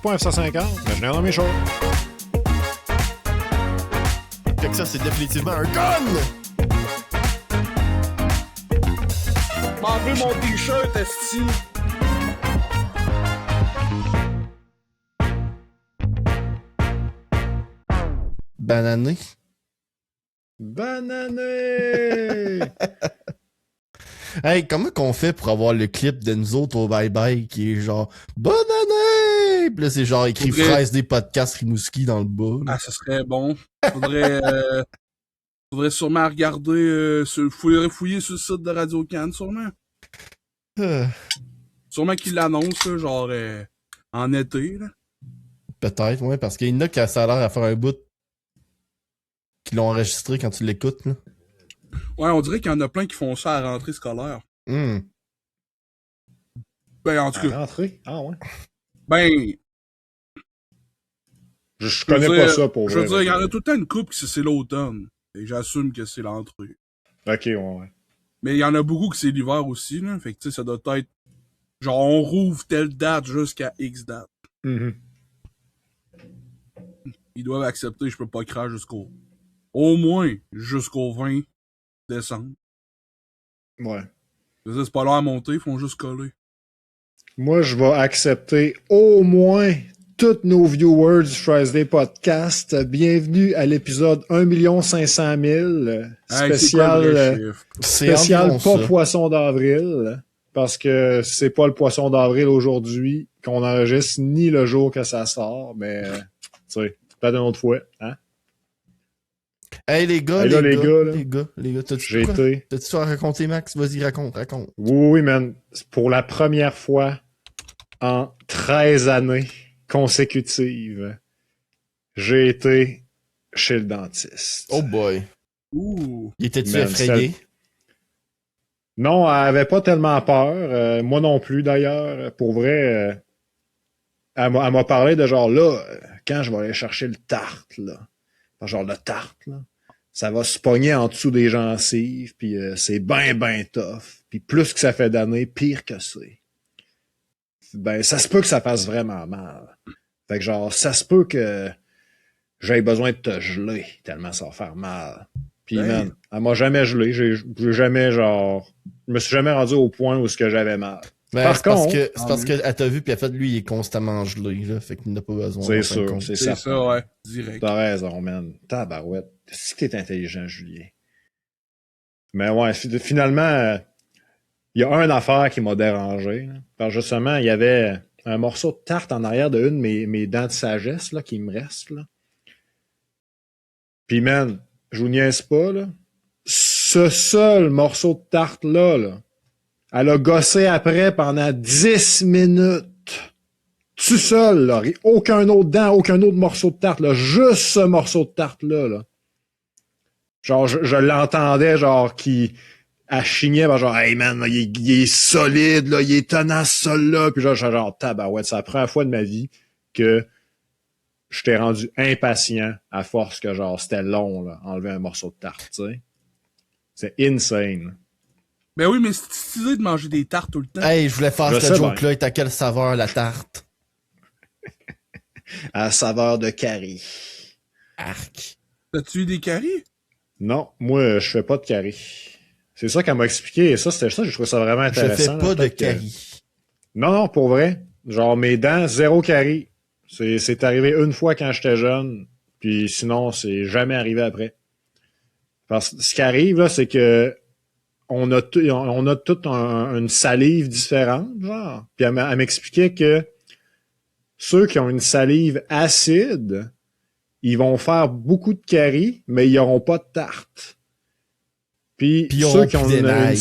pas un F-150, mais je l'ai dans mes shorts. Fait que ça, c'est définitivement un gun! M'enlever mon t-shirt, esti! Banané. Banané! Hey, comment qu'on fait pour avoir le clip de nous autres au bye-bye qui est genre « Bonne année! » Pis là, c'est genre écrit Faudrait- fraise des podcasts Rimouski dans le bas. Là. Ah, ça serait bon. Faudrait sûrement regarder, faudrait fouiller sur le site de Radio-Can, sûrement. Sûrement qu'ils l'annoncent, là, genre, en été, là. Peut-être, ouais, parce qu'il y en a qui ça a l'air à faire un bout qui l'ont enregistré quand tu l'écoutes. Là. Ouais, on dirait qu'il y en a plein qui font ça à la rentrée scolaire. Ben, Ben, en tout À cas, rentrer? Ah ouais? ben, Je connais pas ça pour je veux vrai. dire, il y en a tout le temps une couple que c'est l'automne. Et j'assume que c'est l'entrée. Ok, ouais. Mais il y en a beaucoup que c'est l'hiver aussi, là. Fait que, tu sais, ça doit être, genre, on rouvre telle date jusqu'à X date. Mhm. Ils doivent accepter, je peux pas cracher au moins, jusqu'au 20 décembre. Ouais. Je veux dire, c'est pas long à monter, ils font juste coller. Moi, je vais accepter au moins tous nos viewers du Friday Podcast. Bienvenue à l'épisode 1 500 000 spécial, spécial environ pas ça. poisson d'avril, parce que c'est pas le poisson d'avril aujourd'hui qu'on enregistre, ni le jour que ça sort, mais tu sais, peut-être une autre fois, hein? Hey les gars, Hey, là, les les gars, gars, là, les gars, j'ai t'as-tu quoi? été... T'as-tu ça à raconter, Max? Vas-y, raconte. Oui, man. Pour la première fois en 13 années consécutives, j'ai été chez le dentiste. Oh boy. Ouh. Il était-tu Man, effrayé? Non, elle avait pas tellement peur. Moi non plus, d'ailleurs. Pour vrai, elle m'a parlé de genre, là, quand je vais aller chercher le tarte, là, genre le tarte, là, ça va se pogner en dessous des gencives, puis c'est ben tough. Puis plus que ça fait d'années, pire que c'est. Ben, ça se peut que ça fasse vraiment mal. Fait que genre, ça se peut que j'aie besoin de te geler, tellement ça va faire mal. Puis, Ben. man, elle m'a jamais gelé. J'ai jamais, genre... Je me suis jamais rendu au point où ce que j'avais mal. Ben, Par c'est parce contre... que c'est parce qu'elle t'a vu pis elle fait lui il est constamment gelé là, fait qu'il n'a pas besoin. C'est en fin de sûr, compte. c'est C'est certain. ça, ouais. Direct. T'as raison, man. Tabarouette. C'est que t'es intelligent, Julien. Mais ouais, finalement, il y a une affaire qui m'a dérangé. Là. Parce que justement, il y avait un morceau de tarte en arrière de une de mes dents de sagesse là, qui me reste. Là. Puis, man, je vous niaise pas, là. Ce seul morceau de tarte-là, là, elle a gossé après pendant 10 minutes. Tout seul, là. Aucun autre dent, aucun autre morceau de tarte, là. Juste ce morceau de tarte-là, là. Genre, je l'entendais, genre, qui... Elle chignait, genre, hey man, là, il est solide, là, il est tenace, celui-là. Puis genre, tabarouette, c'est la première fois de ma vie que je t'ai rendu impatient à force que, genre, c'était long, là, enlever un morceau de tarte, tu sais. C'est insane. Ben oui, mais c'est stylé de manger des tartes tout le temps. Hey, je voulais faire Je cette sais joke-là. Et à quelle saveur la tarte? À saveur de carré. Arc. T'as-tu eu des caries? Non, moi, je fais pas de carré. C'est ça qu'elle m'a expliqué, et ça, c'était ça, j'ai trouvé ça vraiment Je intéressant. fais pas là, de peut-être que- carie. Non, pour vrai. Genre, mes dents, zéro carré. C'est arrivé une fois quand j'étais jeune, puis sinon, c'est jamais arrivé après. Parce que ce qui arrive, là, c'est que on a toute une salive différente, genre. Puis elle m'expliquait que ceux qui ont une salive acide, ils vont faire beaucoup de caries, mais ils n'auront pas de tarte. Puis Puis ils ceux auront qui ont plus d'émail.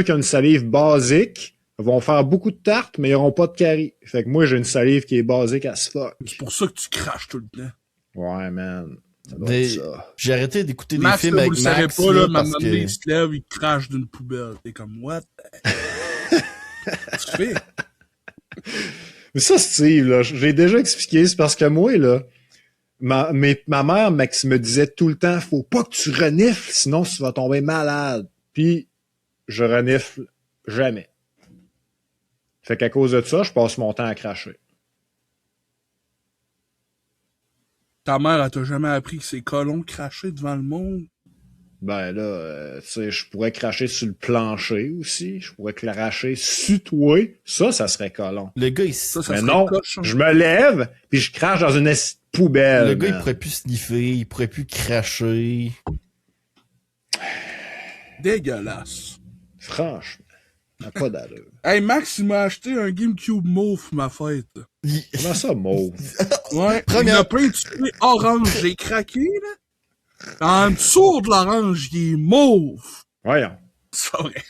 une salive basique vont faire beaucoup de tartes, mais ils n'auront pas de caries. Fait que moi, j'ai une salive qui est basique as fuck. C'est pour ça que tu craches tout le temps. Ouais, man. Ça doit Mais être ça. j'ai arrêté d'écouter des Max, films là, avec vous le savez Max pas, là, là, ma parce maman, que... il se lève, il crache d'une poubelle. T'es comme, what? Qu'est-ce que tu fais? Mais ça, Steve, là, j'ai déjà expliqué, c'est parce que moi, là, ma mère me disait tout le temps, faut pas que tu renifles, sinon tu vas tomber malade. Puis, je renifle jamais. Fait qu'à cause de ça, je passe mon temps à cracher. Ta mère, elle t'a jamais appris que c'est colon craché devant le monde? Ben là, tu sais, je pourrais cracher sur le plancher aussi. Je pourrais cracher sur toi. Ça serait colon. Le gars, Ça Mais serait non, cochon. je me lève, puis je crache dans une poubelle. le gars, il man. pourrait plus sniffer, il pourrait plus cracher. Dégueulasse. Franchement, ça n'a pas d'allure. Hey, Max, il m'a acheté un GameCube mauve pour ma fête. Comment ça, mauve? Ouais, il Première- m'a peinturé orange. J'ai craqué, là. En dessous de l'orange, il est mauve. Voyons. C'est pas vrai.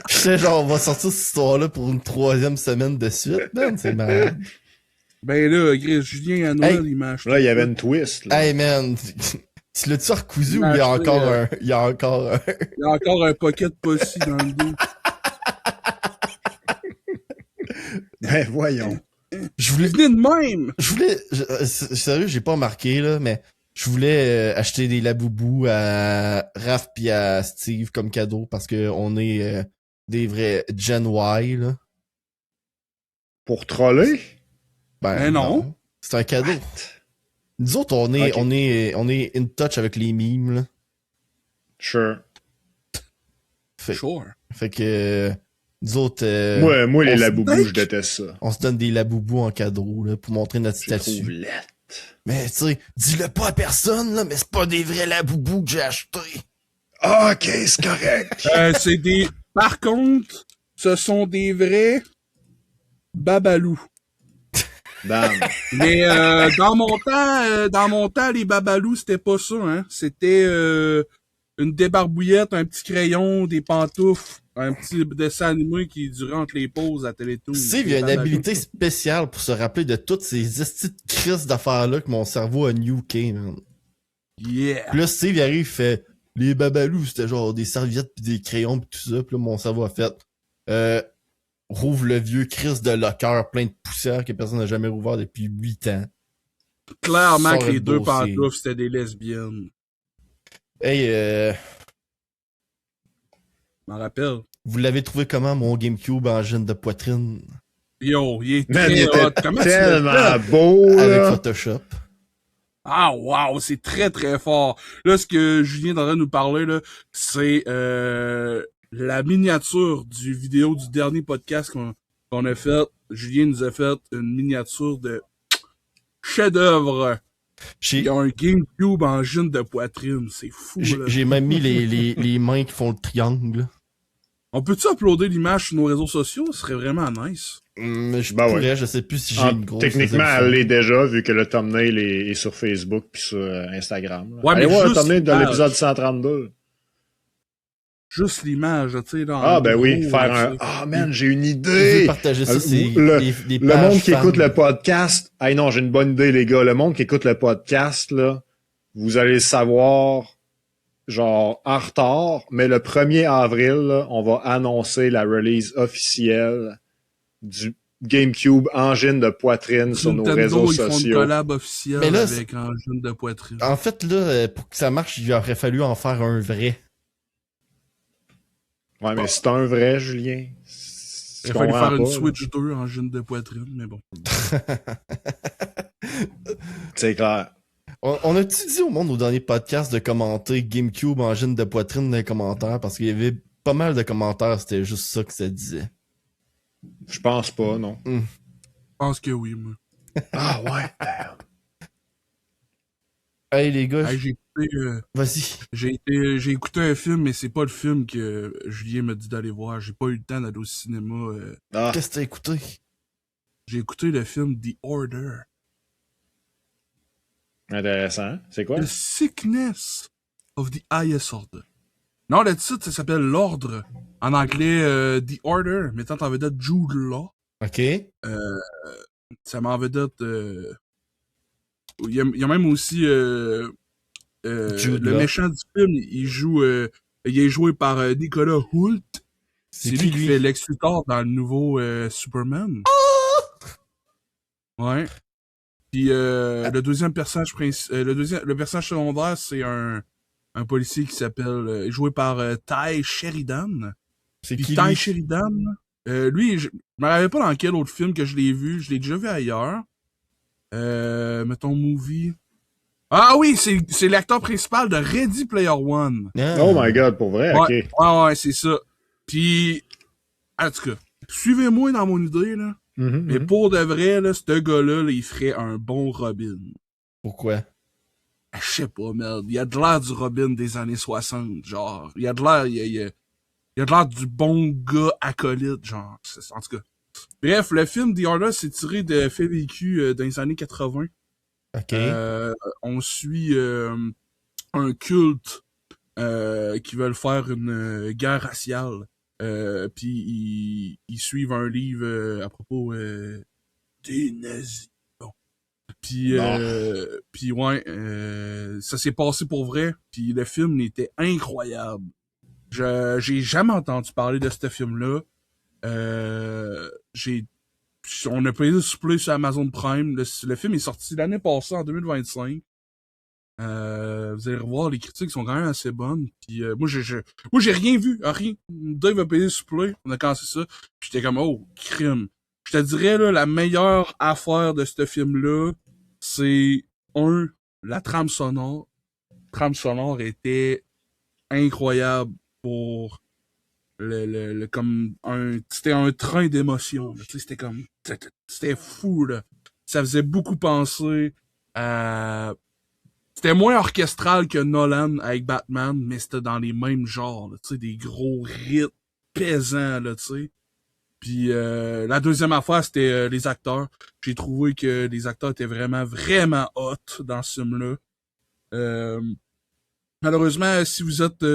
J'étais genre, on va sortir cette histoire-là pour une 3e semaine de suite, man. C'est malade. Ben là, Gris, Julien à Noël, Hey. il m'a acheté. Là, il y avait une twist. Là. Hey, man. Tu l'as-tu recousu ou il y a acheté, encore un... Il y a encore un... Il y a encore un pocket pussy dans le dos. Ben voyons. Je voulais... Venez de même! Sérieux, j'ai pas remarqué, là, mais je voulais acheter des Laboubou à Raph pis à Steve comme cadeau parce que on est des vrais Gen Y, là. Pour troller? Ben non. C'est un cadeau. Nous autres, on est, Ok. on est in touch avec les mimes, là. Sure. Sure. Fait que, nous autres, Moi, les on se laboubous, bake. je déteste ça. on se donne des Laboubou en cadeau, là, pour montrer notre Je les trouve statut. lettres. Mais, tu sais, dis-le pas à personne, là, mais c'est pas des vrais Laboubou que j'ai achetés. Ok, c'est correct. C'est des... Par contre, ce sont des vrais babalous. Bam. Mais dans mon temps, les babalous, c'était pas ça, hein. C'était une débarbouillette, un petit crayon, des pantoufles, un petit dessin animé qui durait entre les pauses à Télétoon. Steve, il y a une habilité spéciale pour se rappeler de toutes ces estis de crises d'affaires-là que mon cerveau a nuké, man. Yeah! Puis là, Steve, il arrive, il fait, les babalous, c'était genre des serviettes pis des crayons pis tout ça. Puis là, mon cerveau a fait, rouvre le vieux Chris de locker plein de poussière que personne n'a jamais rouvert depuis 8 ans. Clairement Sors que le les deux dossier. pantoufles, c'était des lesbiennes. Hey, Je m'en rappelle. vous l'avez trouvé comment, mon GameCube en gêne de poitrine? Yo, il est Man, très il hot. était Comment tu l'as tellement fait? beau, Avec là. Photoshop. Ah, wow, c'est très, très fort. Là, ce que Julien est en train de nous parler, là, c'est la miniature du vidéo du dernier podcast qu'on a fait. Julien nous a fait une miniature de chef-d'œuvre. Il y a un GameCube en gêne de poitrine. C'est fou, là. J'ai même mis les mains qui font le triangle. On peut-tu uploader l'image sur nos réseaux sociaux? Ce serait vraiment nice. Je Ben ouais. pourrais, je sais plus si j'ai Ah, une grosse techniquement, résolution. elle l'est déjà, vu que le thumbnail est sur Facebook puis sur Instagram. Là. Ouais, Allez mais voir le juste thumbnail de l'image. l'épisode 132. Juste l'image, tu sais, là. Ah, en ben oui, gros, faire là, un... tu sais. Ah, man, j'ai une Je veux idée! partager ça, c'est Le- des Le pages monde qui fans. écoute le podcast... Hey non, j'ai une bonne idée, les gars. Le monde qui écoute le podcast, là, vous allez le savoir, genre, en retard, mais le 1er avril, là, on va annoncer la release officielle du GameCube engine de poitrine sur nos Nintendo, réseaux ils font une sociaux. collab officielle Mais là, avec un jeune de poitrine. En fait, là, pour que ça marche, il aurait fallu en faire un vrai. Ouais, mais c'est un vrai, Julien. Il a fallu faire une Switch 2 en jeune de poitrine, mais bon. C'est clair. On a-tu dit au monde au dernier podcast de commenter GameCube en gêne de poitrine dans les commentaires? Parce qu'il y avait pas mal de commentaires, c'était juste ça que ça disait. Je pense pas, non. Je pense que oui, moi. Ah ouais. Hey les gars, Hey, vas-y. j'ai écouté un film, mais c'est pas le film que Julien m'a dit d'aller voir. J'ai pas eu le temps d'aller au cinéma. Ah, Qu'est-ce que t'as écouté? J'ai écouté le film The Order. intéressant. C'est quoi? The Sickness of the Highest Order. Non, le titre, ça s'appelle L'Ordre. En anglais, The Order, mettant en vedette Jude Law. Ok. Ça m'en vedette... Il y a même aussi... Jude le Law. méchant du film, il est joué par Nicolas Hoult. C'est lui qui fait Lex Luthor dans le nouveau Superman. Ouais. Puis le deuxième personnage le personnage secondaire, c'est un policier qui s'appelle joué par Ty Sheridan. C'est Puis qui Ty lui? Sheridan, lui, je me rappelle pas dans quel autre film que je l'ai vu. Je l'ai déjà vu ailleurs. Mettons movie. Ah oui, c'est l'acteur principal de Ready Player One. Ah. Oh my god, pour vrai, Ouais, ok. ouais, c'est ça. Puis, en tout cas, suivez-moi dans mon idée, là. Mais pour de vrai, là, ce gars-là, là, il ferait un bon Robin. Pourquoi? Ah, je sais pas, merde. Il a de l'air du Robin des années 60, genre. Il a de l'air, il a de l'air du bon gars acolyte, genre. En tout cas. Bref, le film The Order, c'est tiré de faits vécus dans les années 80. Ok. On suit un culte qui veulent faire une guerre raciale. Puis ils suivent un livre à propos des nazis. Bon. Puis ouais, ça s'est passé pour vrai. Puis le film était incroyable. J'ai jamais entendu parler de ce film-là. On a payé le supplé sur Amazon Prime. Le film est sorti l'année passée, en 2025. Vous allez revoir, les critiques sont quand même assez bonnes. Puis moi j'ai rien vu, rien. Dave a payé le supplé, on a cassé ça. Puis j'étais comme, oh, crime. Je te dirais, là, la meilleure affaire de ce film-là, c'est, la trame sonore. La trame sonore était incroyable pour c'était un train d'émotions, là. Tu sais, c'était fou, là. Ça faisait beaucoup penser à, c'était moins orchestral que Nolan avec Batman, mais c'était dans les mêmes genres, là. Tu sais, des gros rythmes pesants, là, tu sais. Puis la deuxième affaire, c'était les acteurs. J'ai trouvé que les acteurs étaient vraiment, vraiment hot dans ce film-là. Malheureusement, si vous êtes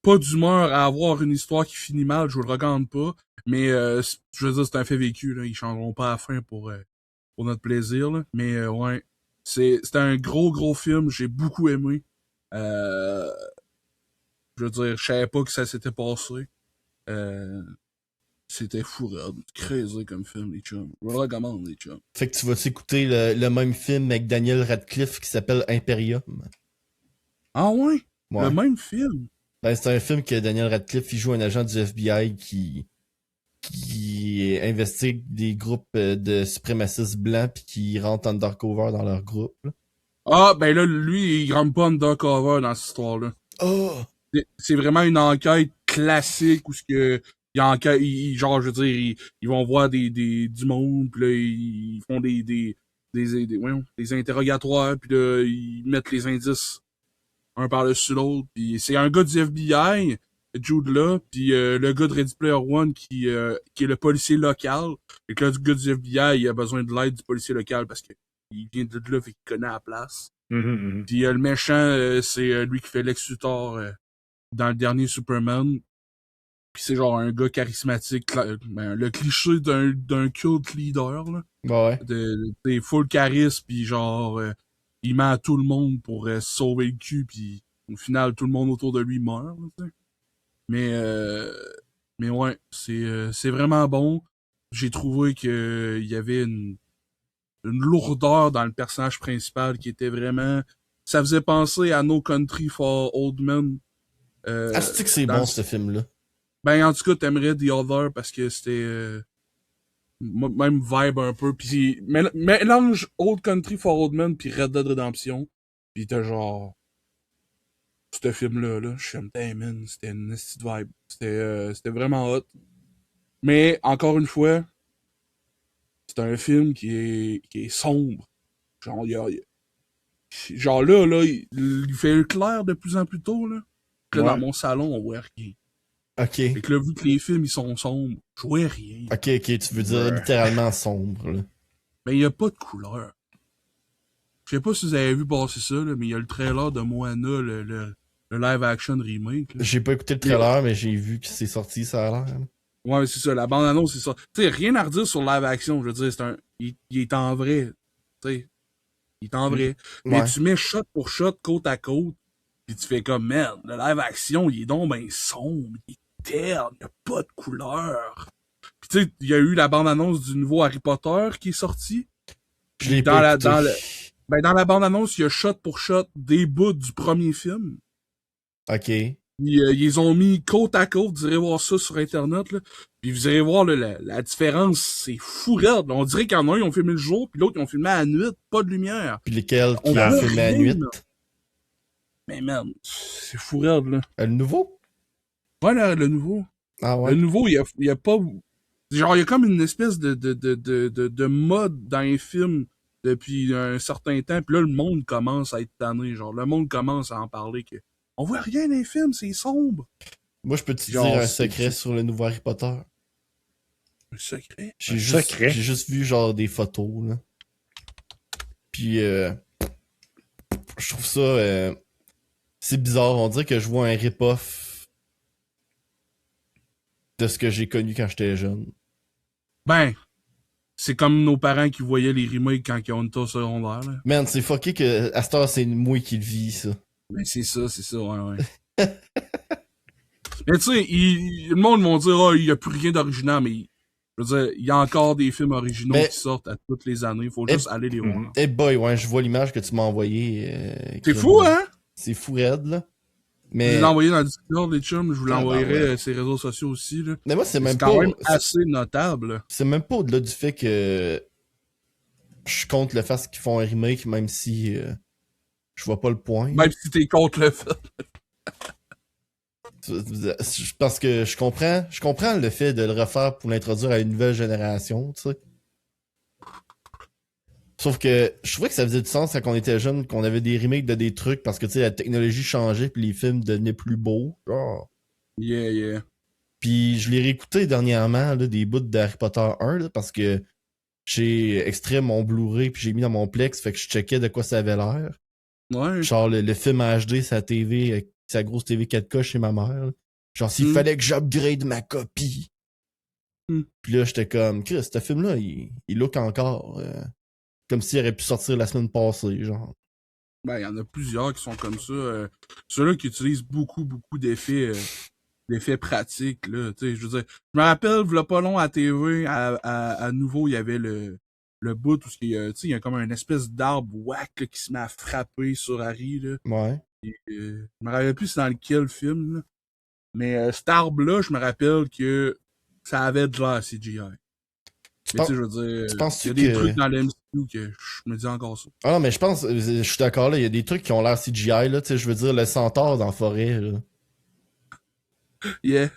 pas d'humeur à avoir une histoire qui finit mal, je vous le recommande pas. Mais je veux dire, c'est un fait vécu, là. Ils changeront pas à la fin pour notre plaisir, là. Mais ouais. C'était un gros film, j'ai beaucoup aimé. Je veux dire, je savais pas que ça s'était passé. C'était fou, raide. Crazy comme film, les chums. Je vous le recommande, les chums. Fait que tu vas t'écouter le même film avec Daniel Radcliffe qui s'appelle Imperium. Ah ouais? Ouais. Le même film? Ben, c'est un film que Daniel Radcliffe, il joue un agent du FBI qui investigue des groupes de suprémacistes blancs puis qui rentrent undercover dans leur groupe. Là. Ah, ben là, lui, il rentre pas undercover dans cette histoire-là. Oh! C'est vraiment une enquête classique où ce que ils enquêtent, genre, je veux dire, ils vont voir du monde, puis là, ils font des interrogatoires, puis là, ils mettent les indices un par-dessus l'autre. Puis c'est un gars du FBI, Jude là, puis le gars de Ready Player One qui est le policier local. Et que là, le gars du FBI, il a besoin de l'aide du policier local parce que il vient de là, fait qu'il connaît la place. Puis le méchant, c'est lui qui fait Lex Luthor dans le dernier Superman. Puis c'est genre un gars charismatique, le cliché d'un cult leader, là. Ouais. Des full charisme, puis genre, il ment à tout le monde pour sauver le cul, puis au final, tout le monde autour de lui meurt, là, tu sais. Mais ouais, c'est vraiment bon. J'ai trouvé que il y avait une lourdeur dans le personnage principal qui était vraiment... Ça faisait penser à No Country for Old Men. C'est que c'est bon, ce film-là. Ben, en tout cas, t'aimerais The Other parce que c'était... même vibe un peu. Puis mélange Old Country for Old Men puis Red Dead Redemption. Puis t'as genre... Ce film-là, là, je suis comme, damn man, c'était une petite vibe. C'était vraiment hot. Mais, encore une fois, c'est un film qui est sombre. Genre, genre là, il fait clair de plus en plus tôt, là. Que là, dans mon salon, on voit rien. Ok. Fait que là, vu que les films, ils sont sombres, je vois rien. Ok, tu veux dire littéralement sombre, là. Mais il y a pas de couleur. Je sais pas si vous avez vu passer ça, là, mais il y a le trailer de Moana, le live-action remake. Là. J'ai pas écouté le trailer, mais j'ai vu que c'est sorti, ça a l'air. Ouais, c'est ça, la bande-annonce, c'est ça. Tu sais, rien à redire sur live-action, je veux dire, il est en vrai. Tu sais, il est en vrai. Mais tu mets shot pour shot, côte à côte, pis tu fais comme, merde, le live-action, il est donc ben sombre, il est terne, il y a pas de couleur. Pis tu sais, il y a eu la bande-annonce du nouveau Harry Potter qui est sorti. Je l'ai pas écouté. Dans la bande-annonce, il y a shot pour shot des bouts du premier film. Ok. Ils les ont mis côte à côte, vous irez voir ça sur Internet, là. Puis vous irez voir là, la différence, c'est fou raide. Là. On dirait qu'il y en a un, ils ont filmé le jour, puis l'autre, ils ont filmé à la nuit, pas de lumière. Puis lesquels On qui ont voit filmé à la rien, nuit? là. Mais man, c'est fou raide, là. Le nouveau? Ouais, le nouveau. Ah Le ouais? nouveau, il y a pas... Genre, il y a comme une espèce de mode dans les films depuis un certain temps, puis là, le monde commence à être tanné. Genre, le monde commence à en parler que... On voit rien dans les films, c'est sombre. Moi, je peux te Genre, dire un c'est- secret sur le nouveau Harry Potter. Un secret. Secret? J'ai juste vu genre des photos, là. Puis, je trouve ça, c'est bizarre. On dirait que je vois un rip-off de ce que j'ai connu quand j'étais jeune. Ben, c'est comme nos parents qui voyaient les remakes quand ils ont été au secondaire, là. Man, c'est fucké que à cette heure, c'est moi qui le vis, ça. Ben, c'est ça, ouais. Mais tu sais, le monde va dire, oh, il y a plus rien d'original, mais je veux dire, il y a encore des films originaux Mais- qui sortent à toutes les années, il faut juste aller les voir. Eh boy, ouais, je vois l'image que tu m'as envoyée. C'est fou, hein? C'est fou raide, là. Je Mais, l'ai envoyé dans le Discord, les chums, je vous Ah, l'envoyerai ben ouais. sur les réseaux sociaux aussi, là. mais moi, c'est même C'est pas... quand même assez notable, là. C'est même pas au-delà du fait que je suis contre le fait qu'ils font un remake, même si je vois pas le point. Même si t'es contre le fait. Parce que je comprends le fait de le refaire pour l'introduire à une nouvelle génération, tu sais. Sauf que je trouvais que ça faisait du sens quand on était jeune, qu'on avait des remakes de des trucs parce que tu sais la technologie changeait puis les films devenaient plus beaux. Genre. Yeah. Puis je l'ai réécouté dernièrement là, des bouts de Harry Potter 1 là, parce que j'ai extrait mon Blu-ray puis j'ai mis dans mon Plex, fait que je checkais de quoi ça avait l'air. Ouais. Genre le film HD sa TV, sa grosse TV 4K chez ma mère. Là. Genre s'il fallait que j'upgrade ma copie. Puis là j'étais comme Chris, ce film là il look encore comme s'il aurait pu sortir la semaine passée, genre. Ben, il y en a plusieurs qui sont comme ça. Ceux-là qui utilisent beaucoup d'effets d'effets pratiques, là. Tu sais, je veux dire, je me rappelle, v'là pas long à TV, à nouveau, il y avait le bout où tu sais, il y a comme une espèce d'arbre whack là, qui se met à frapper sur Harry, là. Ouais. Et, je me rappelle plus c'est dans lequel film, là. Mais cet arbre-là, je me rappelle que ça avait de l'air CGI. Mais tu sais, je veux dire, il y a des trucs dans le MCU que je me dis encore ça. Ah non, mais je pense, je suis d'accord là, il y a des trucs qui ont l'air CGI là, tu sais, je veux dire, le centaure dans la forêt, là. Yeah.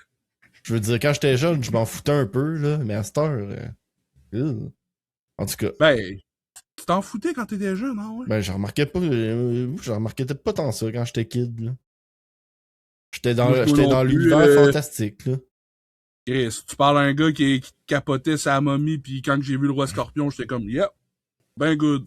Je veux dire, quand j'étais jeune, je m'en foutais un peu, là, mais à cette heure, en tout cas. Ben, tu t'en foutais quand t'étais jeune, hein, ouais? Ben, je remarquais pas tant ça quand j'étais kid, là. J'étais dans l'univers fantastique, là. Chris, tu parles à un gars qui capotait sa momie, pis quand j'ai vu le roi Scorpion, j'étais comme, yeah, ben good.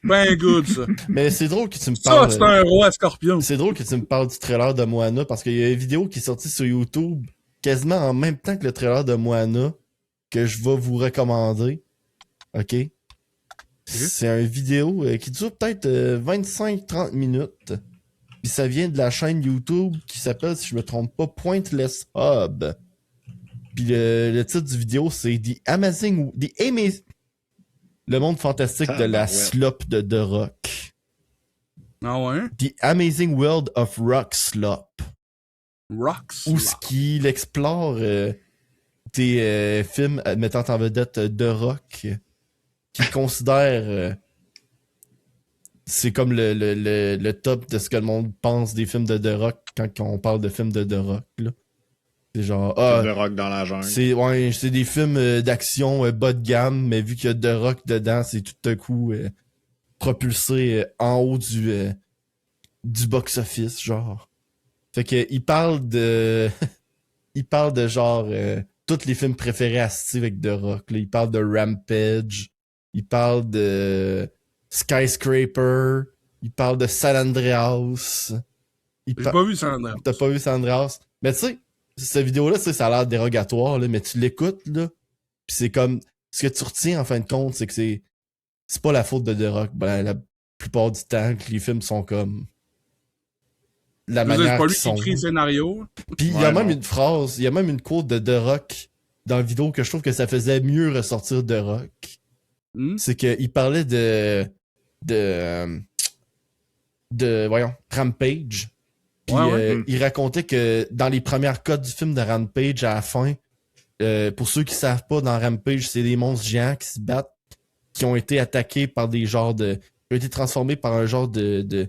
Ben good, ça. Mais c'est drôle que tu me Ça, parles. c'est un roi Scorpion. C'est drôle que tu me parles du trailer de Moana parce qu'il y a une vidéo qui est sortie sur YouTube quasiment en même temps que le trailer de Moana que je vais vous recommander. OK? C'est une vidéo qui dure peut-être 25-30 minutes. Puis ça vient de la chaîne YouTube qui s'appelle, si je me trompe pas, Pointless Hub. Puis le titre du vidéo, c'est le monde fantastique de la slop de The Rock. Ah ouais? The Amazing World of Rock Slop. Rocks. Où ce qu'il explore des films mettant en vedette The Rock qui considère c'est comme le top de ce que le monde pense des films de The Rock quand on parle de films de The Rock là. C'est genre The Rock dans la jungle. C'est des films d'action bas de gamme, mais vu qu'il y a The Rock dedans, c'est tout à coup propulsé en haut du box-office, genre. Fait que il parle de il parle de genre tous les films préférés à Steve avec The Rock. Là. Il parle de Rampage, il parle de Skyscraper, il parle de San Andreas. J'ai pas vu San Andreas. T'as pas vu San Andreas? Mais tu sais, cette vidéo-là, ça a l'air dérogatoire, là, mais tu l'écoutes, là, pis c'est comme... Ce que tu retiens, en fin de compte, c'est que c'est pas la faute de The Rock. Ben, la plupart du temps, que les films sont comme... La manière c'est pas lui qu'ils sont. qui écrit le scénario. Puis il y a même une phrase, il y a même une quote de The Rock dans la vidéo que je trouve que ça faisait mieux ressortir The Rock. C'est qu'il parlait de voyons, Rampage. Puis Ouais. il racontait que dans les premières codes du film de Rampage, à la fin, pour ceux qui savent pas, dans Rampage, c'est des monstres géants qui se battent, qui ont été attaqués par des genres de... qui ont été transformés par un genre de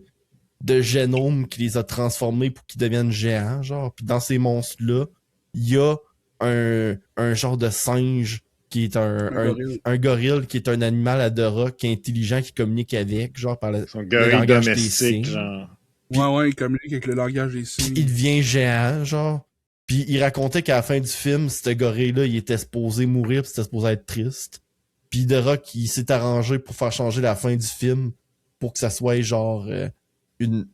génome qui les a transformés pour qu'ils deviennent géants, genre. Puis dans ces monstres-là, il y a un genre de singe qui est un gorille qui est un animal à deux rocs, qui est intelligent, qui communique avec, genre par le Son gorille langage des domestique, signes. genre. Ouais, il communique avec le langage des signes. Il devient géant, genre. Puis il racontait qu'à la fin du film, ce gorille-là, il était supposé mourir, pis c'était supposé être triste. Puis The Rock, il s'est arrangé pour faire changer la fin du film pour que ça soit genre une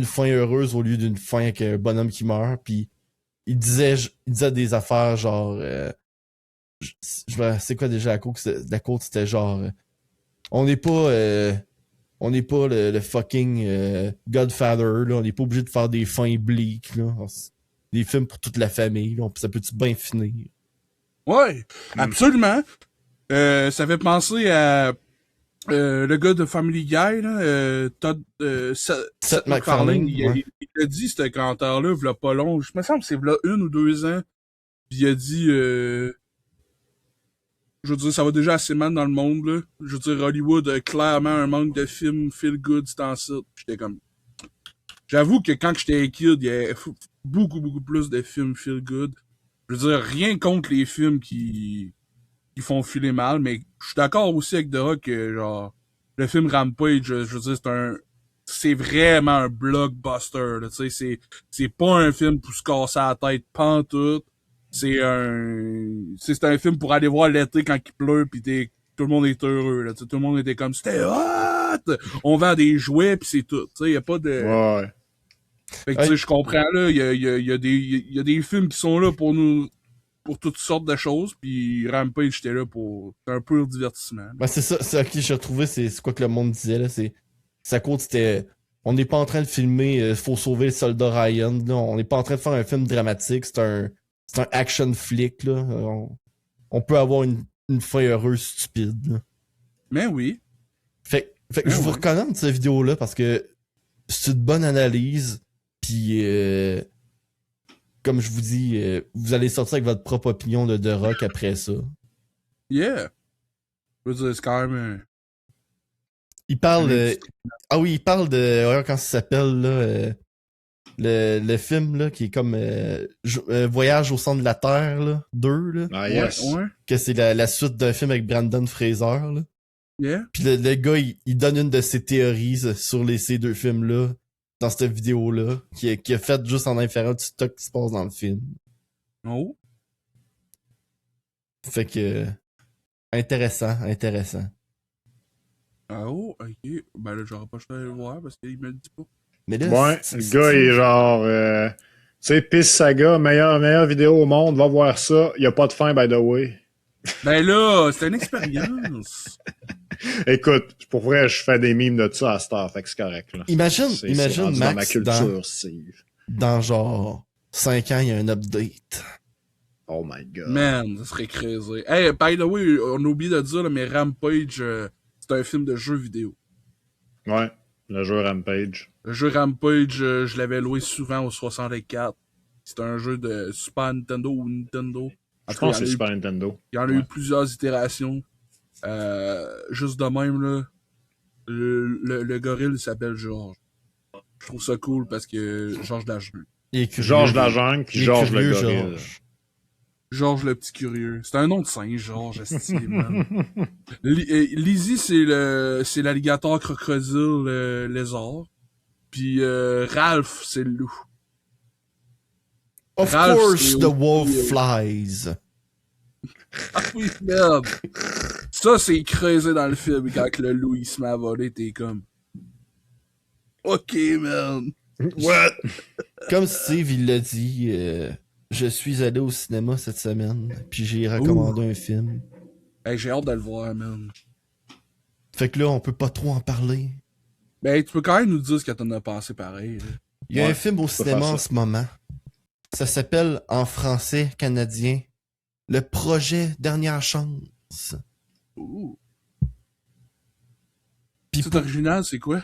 fin heureuse au lieu d'une fin avec un bonhomme qui meurt. Puis il disait des affaires genre... c'est quoi déjà la quote? La quote, c'était genre... on n'est pas le fucking Godfather, là. On n'est pas obligé de faire des fins bleak, là. Des films pour toute la famille, là. Ça peut-tu bien finir? Ouais, absolument. Ça fait penser à le gars de Family Guy, là, Todd Seth MacFarlane. Il a dit, ce canteur-là, v'là pas long. Je me semble que c'est v'là 1 ou 2 ans. Puis il a dit... je veux dire, ça va déjà assez mal dans le monde, là. Je veux dire, Hollywood a clairement un manque de films feel good, c'est en site. J'étais comme... J'avoue que quand j'étais kid, il y avait beaucoup plus de films feel good. Je veux dire, rien contre les films qui font filer mal, mais je suis d'accord aussi avec The Rock que, genre, le film Rampage, je veux dire, c'est vraiment un blockbuster, là, tu sais, c'est pas un film pour se casser la tête pantoute. C'est un film pour aller voir l'été quand il pleut pis tout le monde est heureux, là, tout le monde était comme, c'était hot! On vend des jouets pis c'est tout, tu sais, y a pas de... Ouais. Fait que, tu sais, je comprends, là, il y a des films qui sont là pour toutes sortes de choses, puis Rampage, j'étais là pour un peu de divertissement. Ben, c'est ça, c'est ok, j'ai retrouvé, c'est quoi que le monde disait, là, sa quote, c'était, on n'est pas en train de filmer, faut sauver le soldat Ryan, là, on n'est pas en train de faire un film dramatique, c'est un action flick, là, on peut avoir une fin heureuse stupide, là. Mais oui. Fait que je vous recommande cette vidéo-là parce que c'est une bonne analyse, puis comme je vous dis, vous allez sortir avec votre propre opinion de The Rock après ça. Yeah. Je veux dire, c'est quand même... Il parle il parle de... Comment ça s'appelle, là? Le film, là, qui est comme Voyage au centre de la Terre, là, 2, là. Ah, yes. Ouais. Que c'est la suite d'un film avec Brandon Fraser, là. Yeah. Puis le gars, il donne une de ses théories sur ces deux films-là, dans cette vidéo-là, qui a fait juste en inférent du stock qui se passe dans le film. Oh. Fait que... Intéressant. Ah oh, ok. Ben là, j'aurais pas choisi de le voir parce qu'il me le dit pas. Mais là, Ouais, le gars, il est genre... tu sais, Piss Saga, meilleure vidéo au monde, va voir ça. Il y a pas de fin, by the way. Ben là, c'est une expérience. Écoute, pour vrai, je fais des mimes de ça à Star, fait que c'est correct, là. Imagine, rendu Max, dans ma culture, Steve. dans genre 5 ans, il y a un update. Oh my god. Man, ça serait crazy. Hey, by the way, on a oublié de dire, là, mais Rampage, c'est un film de jeu vidéo. Ouais, le jeu Rampage. Le jeu Rampage, je l'avais loué souvent au 64. C'est un jeu de Super Nintendo ou Nintendo. Je pense que c'est Super Nintendo. Il y en a eu plusieurs itérations. Juste de même, là, le gorille s'appelle Georges. Je trouve ça cool parce que Georges Lajun. Georges la jungle, puis Georges le gorille. Georges le petit curieux. C'est un nom de singe, Georges, estime. Lizzie, c'est l'alligator crocodile lézard. Puis Ralph, c'est le loup. Of Ralph, course, the wolf flies. Ah oui, merde. Ça, c'est creusé dans le film quand le loup il se met à voler, t'es comme... Ok, man. What? Comme Steve, il l'a dit, je suis allé au cinéma cette semaine, puis j'ai recommandé un film. Hey, j'ai hâte de le voir, man. Fait que là, on peut pas trop en parler. Ben, tu peux quand même nous dire ce que t'en as pensé pareil, là. Il y a un film au cinéma en ce moment. Ça s'appelle, en français canadien, Le Projet Dernière Chance. Ouh. Puis C'est original, c'est quoi?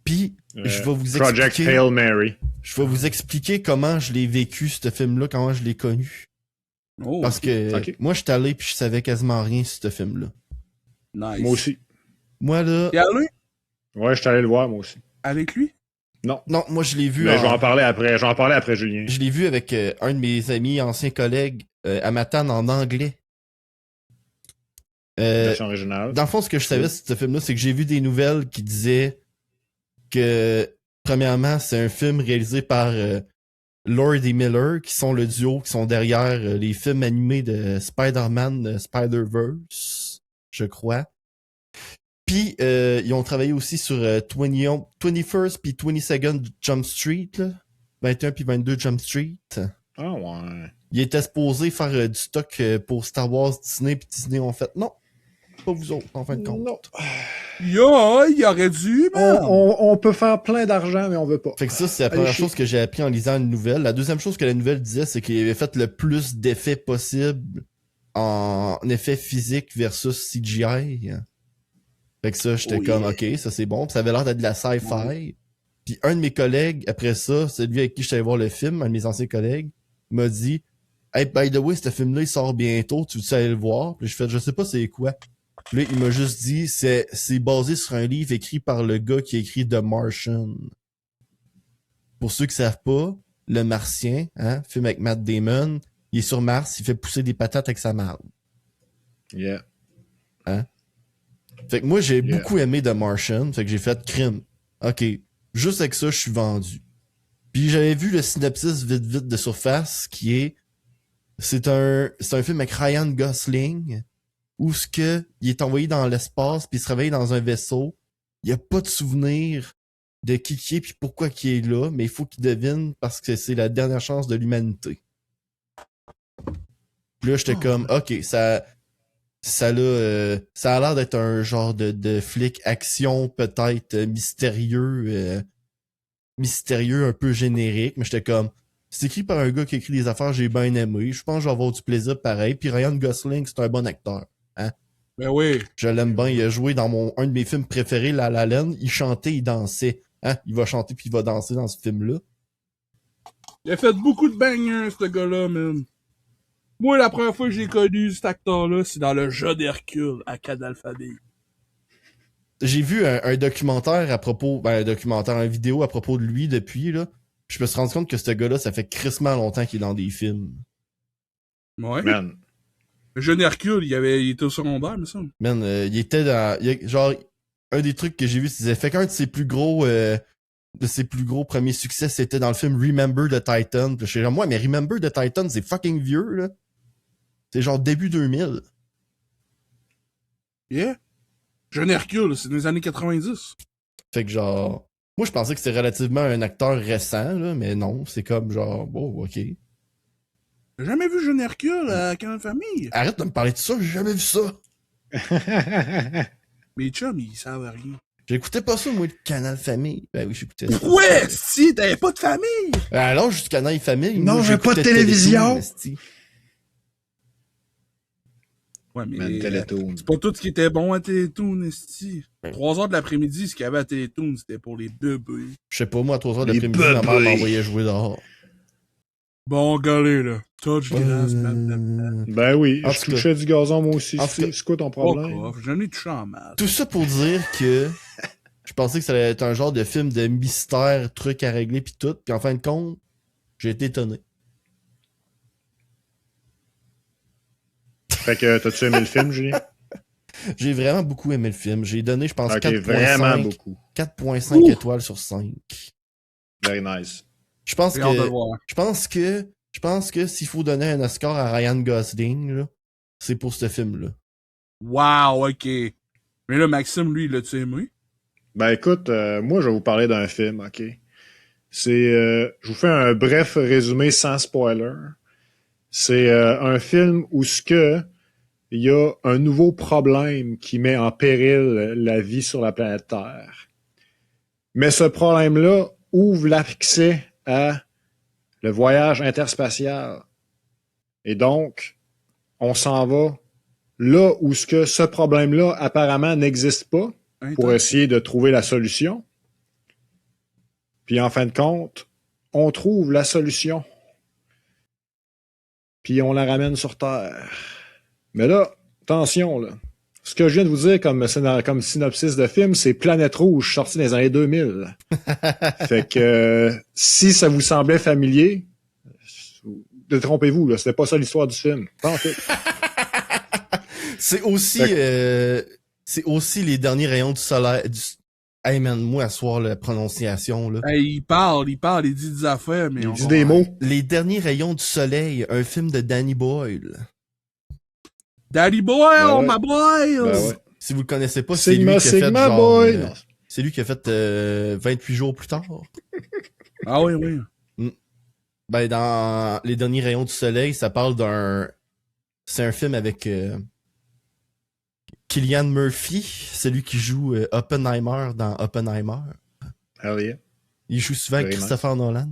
Puis, je vais vous Project expliquer... Hail Mary. Je vais vous expliquer comment je l'ai vécu, ce film-là, comment je l'ai connu. Oh, Parce que Ok. moi, j'étais allé puis je savais quasiment rien sur ce film-là. nice. Moi aussi. Moi, là... T'es allé Ouais, je suis allé le voir, moi aussi. avec lui? Non. Non, moi, je l'ai vu Mais je vais en parler après. Je vais en parler après, Julien. Je l'ai vu avec un de mes amis, anciens collègues, à Matane en anglais. Version originale. Dans le fond, ce que je savais sur ce film-là, c'est que j'ai vu des nouvelles qui disaient que, premièrement, c'est un film réalisé par Lord et Miller, qui sont le duo, qui sont derrière les films animés de Spider-Man, Spider-Verse, je crois. Puis, ils ont travaillé aussi sur 21st puis 22nd Jump Street, là. 21 puis 22 Jump Street. Ah ouais. Ils étaient supposés faire du stock pour Star Wars, Disney, puis Disney ont fait non, pas vous autres, en fin de compte. Non. Il aurait dû, man. On peut faire plein d'argent, mais on veut pas. Fait que ça, c'est la Allez, première chier. chose que j'ai appris en lisant une nouvelle. La deuxième chose que la nouvelle disait, c'est qu'il avait fait le plus d'effets possible en effets physiques versus CGI. Fait que ça, j'étais Oh, comme, yeah. ok, ça c'est bon. Puis ça avait l'air d'être de la sci-fi. Puis un de mes collègues, après ça, celui avec qui j'étais allé voir le film, un de mes anciens collègues, m'a dit, hey, by the way, ce film-là, il sort bientôt, tu veux aller le voir? Puis je fais, je sais pas c'est quoi. Puis là, il m'a juste dit, c'est basé sur un livre écrit par le gars qui a écrit The Martian. Pour ceux qui savent pas, Le Martien, hein, film avec Matt Damon, il est sur Mars, il fait pousser des patates avec sa marde. Yeah. Fait que moi, j'ai Yeah. beaucoup aimé The Martian, fait que j'ai fait crime. Ok, juste avec ça, je suis vendu. Puis j'avais vu le synopsis vite de surface, qui est, c'est un film avec Ryan Gosling, où ce que il est envoyé dans l'espace, puis il se réveille dans un vaisseau. Il a pas de souvenir de qui est puis pourquoi qui est là, mais il faut qu'il devine parce que c'est la dernière chance de l'humanité. Puis là, j'étais comme, ok, ça a l'air d'être un genre de flic action peut-être mystérieux un peu générique, mais j'étais comme, c'est écrit par un gars qui écrit des affaires, j'ai bien aimé, je pense que je vais avoir du plaisir pareil, puis Ryan Gosling, c'est un bon acteur. Ben oui. Je l'aime bien, il a joué dans un de mes films préférés, La La Land, il chantait, il dansait. Hein? Il va chanter puis il va danser dans ce film-là. Il a fait beaucoup de bangers, ce gars-là, man. Moi, la première fois que j'ai connu cet acteur-là, c'est dans le jeu d'Hercule à Canal Famille. J'ai vu un documentaire à propos, une vidéo à propos de lui depuis, là. Puis je me suis rendu compte que ce gars-là, ça fait crissement longtemps qu'il est dans des films. Ouais. Man. Le jeune Hercule, il était au secondaire, mais ça. Man, il était dans... genre, un des trucs que j'ai vu, c'est fait qu'un de ses plus gros premiers succès, c'était dans le film Remember the Titan. Puis je suis genre, moi, mais Remember the Titan, c'est fucking vieux, là. C'est genre début 2000. Yeah. Jeune Hercule, c'est dans les années 90. Fait que genre... Moi, je pensais que c'était relativement un acteur récent, là, mais non, c'est comme genre, bon, ok. J'ai jamais vu Jeune Hercule à Canal Famille. Arrête de me parler de ça, j'ai jamais vu ça. Mes chums, ils savent rien. J'écoutais pas ça, moi, le Canal Famille. Ben oui, j'écoutais ça. Ouais, si, t'avais pas de famille. Alors, juste Canal Famille. Non, moi, j'ai pas de j'écoutais télévision. Télétoon, esti. Ouais, mais Man, Télétoon. c'est pas tout ce qui était bon à Télétoon, esti. 3 heures de l'après-midi, ce qu'il y avait à Télétoon, c'était pour les bébés. Je sais pas, moi, à 3 heures Les d'après-midi, ma mère bébés. m'envoyait jouer dehors. Bon, galé, là. Touch grass, blablabla. Ben oui, En je tout cas. touchais du gazon moi aussi. En tout C'est cas. quoi ton Pas problème? grave, j'en ai touché en mal. Tout ça pour dire que je pensais que ça allait être un genre de film de mystère, truc à régler pis tout. Puis en fin de compte, j'ai été étonné. Fait que, t'as-tu aimé le film, Julien? J'ai vraiment beaucoup aimé le film. J'ai donné, je pense, Ok, vraiment 4.5 beaucoup. 4.5 étoiles sur 5. Very nice. Je pense J'ai hâte de le que voir. je pense que s'il faut donner un Oscar à Ryan Gosling, là, c'est pour ce film-là. Wow, ok. Mais là, Maxime, lui, il l'a-tu aimé? Ben écoute, moi je vais vous parler d'un film, ok? Je vous fais un bref résumé sans spoiler. C'est un film où il y a un nouveau problème qui met en péril la vie sur la planète Terre. Mais ce problème-là ouvre l'accès à le voyage interspatial. Et donc, on s'en va là où ce problème-là apparemment n'existe pas pour essayer de trouver la solution. Puis en fin de compte, on trouve la solution. Puis on la ramène sur Terre. Mais là, attention, là. Ce que je viens de vous dire comme synopsis de film, c'est Planète Rouge, sorti dans les années 2000. Fait que si ça vous semblait familier, détrompez-vous, là, c'était pas ça l'histoire du film. Pas en fait. C'est aussi les derniers rayons du soleil. Hey man, moi à soir la prononciation là. Hey, il dit des affaires, mais il dit des mots. Les derniers rayons du soleil, un film de Danny Boyle. Daddy Boy, Ben ouais. my boy! Ben ouais. Si vous le connaissez pas, c'est Sigma, lui qui a fait Sigma genre, Boy! Non. c'est lui qui a fait 28 jours plus tard. Ah oui, oui. Ben dans Les derniers rayons du soleil, ça parle c'est un film avec Cillian Murphy, celui qui joue Oppenheimer dans Oppenheimer. Hell yeah. Il joue souvent avec Very Christopher Nolan.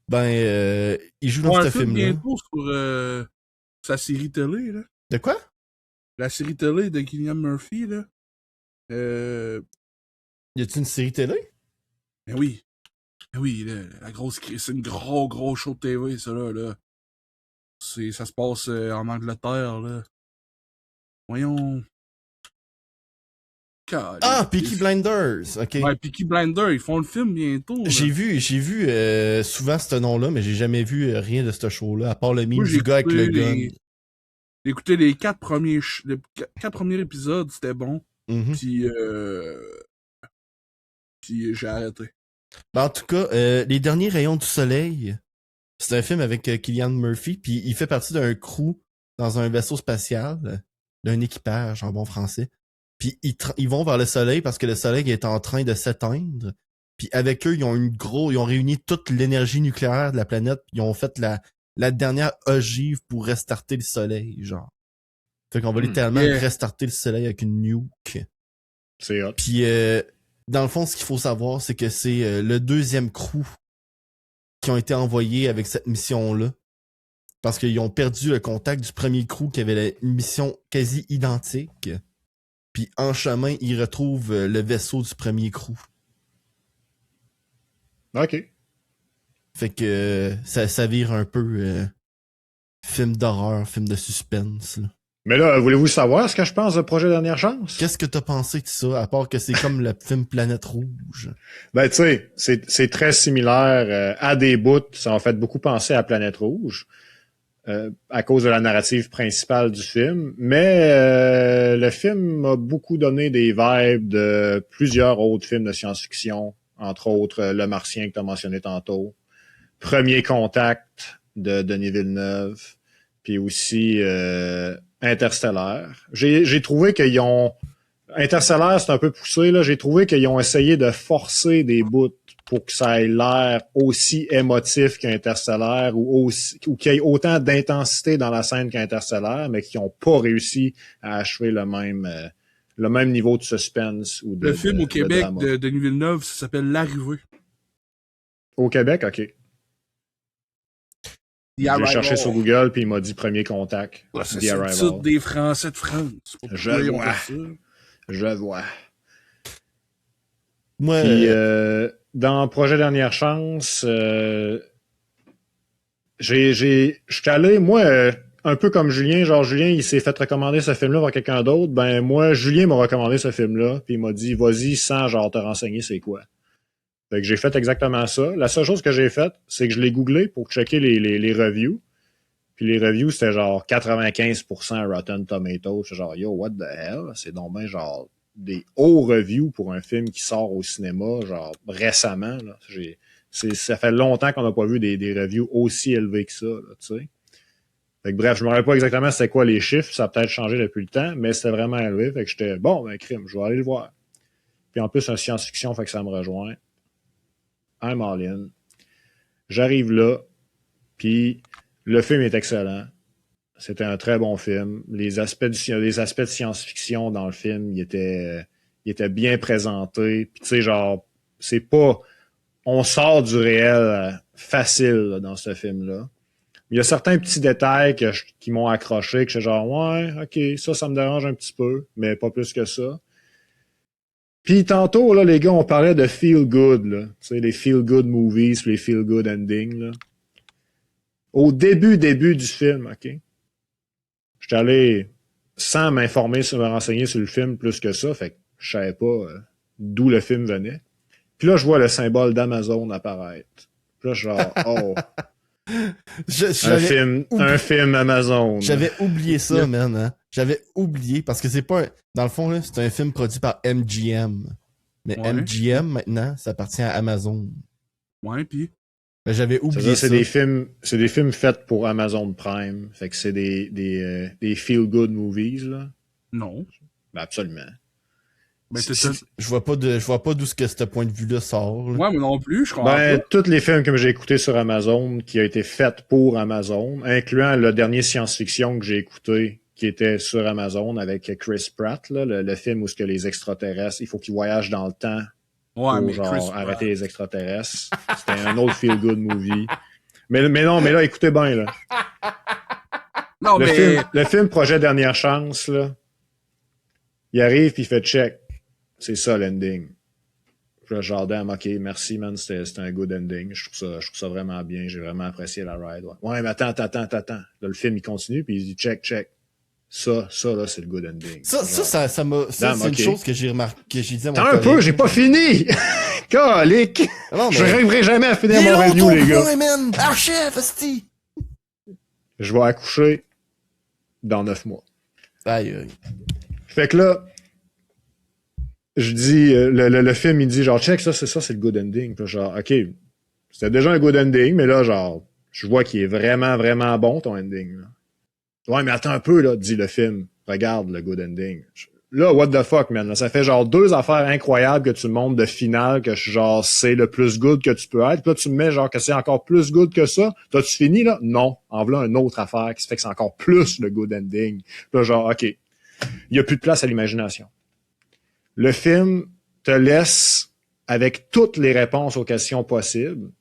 Ben il joue dans Un ce film film-là. bientôt sur sa série télé, là. De quoi? La série télé de Cillian Murphy, là. Y a-t-il une série télé? Ben oui. Ben oui, là, c'est une gros show de TV, ça, là. Ça se passe en Angleterre, là. Voyons. Ah, Peaky Blinders, ok. Ouais, Peaky Blinders, ils font le film bientôt. Là. J'ai vu souvent ce nom-là, mais j'ai jamais vu rien de ce show-là, à part le meme Moi, du gars avec le gun. J'ai écouté les 4 premiers épisodes, c'était bon. Mhm. Puis j'ai arrêté. Ben, en tout cas, Les derniers rayons du soleil, c'est un film avec Cillian Murphy, puis il fait partie d'un crew dans un vaisseau spatial, d'un équipage en bon français. Puis ils vont vers le soleil parce que le soleil est en train de s'éteindre. Puis avec eux, ils ont réuni toute l'énergie nucléaire de la planète. Ils ont fait la dernière ogive pour restarter le soleil, genre. Fait qu'on va littéralement restarter le soleil avec une nuke. C'est hot. Puis dans le fond, ce qu'il faut savoir, c'est que c'est le deuxième crew qui ont été envoyés avec cette mission-là. Parce qu'ils ont perdu le contact du premier crew qui avait une mission quasi identique. Puis en chemin, ils retrouvent le vaisseau du premier crew. OK. Fait que ça vire un peu film d'horreur, film de suspense. Là. Mais là, voulez-vous savoir ce que je pense de Projet Dernière Chance? Qu'est-ce que t'as pensé de ça, à part que c'est comme le film Planète Rouge? Ben, tu sais, c'est très similaire à des bouts. Ça m'a fait beaucoup penser à Planète Rouge. À cause de la narrative principale du film. Mais le film m'a beaucoup donné des vibes de plusieurs autres films de science-fiction, entre autres Le Martien que tu as mentionné tantôt, Premier Contact de Denis Villeneuve, puis aussi Interstellar. J'ai trouvé qu'ils ont... Interstellar, c'est un peu poussé, là. J'ai trouvé qu'ils ont essayé de forcer des bouts pour que ça ait l'air aussi émotif qu'Interstellar ou qu'il y ait autant d'intensité dans la scène qu'Interstellar, mais qui n'ont pas réussi à achever le même niveau de suspense ou de Le film au Québec drama. de Denis Villeneuve, ça s'appelle L'Arrivée. Au Québec, OK. J'ai cherché sur Google puis il m'a dit Premier Contact. Ouais, c'est The le Arrival. titre des Français de France. Je vois. Moi, Puis dans Projet Dernière Chance, j'étais allé, moi, un peu comme Julien, genre Julien, il s'est fait recommander ce film-là par quelqu'un d'autre, ben moi, Julien m'a recommandé ce film-là, puis il m'a dit, vas-y, sans genre te renseigner c'est quoi. Fait que j'ai fait exactement ça. La seule chose que j'ai faite, c'est que je l'ai googlé pour checker les reviews. Puis les reviews, c'était genre 95% Rotten Tomatoes. C'est genre, yo, what the hell? C'est donc ben genre des hauts reviews pour un film qui sort au cinéma, genre récemment. Là. Ça fait longtemps qu'on n'a pas vu des reviews aussi élevés que ça, là, tu sais. Fait que bref, je me rappelle pas exactement c'était quoi les chiffres, ça a peut-être changé depuis le temps, mais c'était vraiment élevé. Fait que j'étais, bon, ben crime, je vais aller le voir. Puis en plus, un science-fiction, fait que ça me rejoint. I'm all in. J'arrive là, puis le film est excellent. C'était un très bon film. Les aspects de science-fiction dans le film, il était bien présenté. Puis tu sais, genre, c'est pas... On sort du réel facile là, dans ce film-là. Il y a certains petits détails qui m'ont accroché, que je suis genre, ouais, ok, ça me dérange un petit peu, mais pas plus que ça. Puis tantôt, là, les gars, on parlait de feel good, là. Tu sais, les feel good movies, les feel good endings, là. Au début du film, OK? J'étais allé sans me renseigner sur le film plus que ça, fait que je savais pas d'où le film venait. Puis là, je vois le symbole d'Amazon apparaître. Puis là, je suis genre, oh, un film Amazon. J'avais oublié ça, man. Hein? J'avais oublié, parce que c'est pas... Dans le fond, là, c'est un film produit par MGM. Mais Ouais. MGM, maintenant, ça appartient à Amazon. Ouais, pis... Mais j'avais oublié ça. C'est des films faits pour Amazon Prime. Fait que c'est des feel-good movies, là. Non. Ben absolument. Ben, Je vois pas d'où ce que ce point de vue-là sort. Là. Ouais, mais non plus, je comprends Ben, pas. tous les films que j'ai écoutés sur Amazon, qui a été fait pour Amazon, incluant le dernier science-fiction que j'ai écouté, qui était sur Amazon avec Chris Pratt, là, le film où ce que les extraterrestres, il faut qu'ils voyagent dans le temps Ouais, pour mais genre Chris arrêter les extraterrestres. C'était un autre feel-good movie. Mais là, écoutez bien, là. Non, Le film Projet Dernière Chance, là, il arrive puis il fait check. C'est ça l'ending. Puis là, genre, damn, ok, merci, man, c'était un good ending. Je trouve ça vraiment bien. J'ai vraiment apprécié la ride. Ouais, mais attends. Là, le film, il continue puis il dit check. Ça, là, c'est le good ending. Ça c'est une chose que j'ai remarqué, que j'ai dit à mon collègue. Attends un peu, j'ai pas fini! Calique! Je rêverai jamais à finir mon review, les gars. Man. Archef, esti! Je vais accoucher dans 9 mois. Aïe. Fait que là, je dis, le film, il dit genre, check, ça, c'est le good ending. Puis genre, ok, c'était déjà un good ending, mais là, genre, je vois qu'il est vraiment, vraiment bon, ton ending. Là. Ouais, mais attends un peu, là, dit le film. Regarde le good ending. Là, what the fuck, man. Là, ça fait genre 2 affaires incroyables que tu me montres de finale, que genre, c'est le plus good que tu peux être. Puis là, tu me mets genre que c'est encore plus good que ça. T'as-tu fini, là? Non. En voilà une autre affaire qui se fait que c'est encore plus le good ending. Puis là, genre, ok. Il y a plus de place à l'imagination. Le film te laisse avec toutes les réponses aux questions possibles,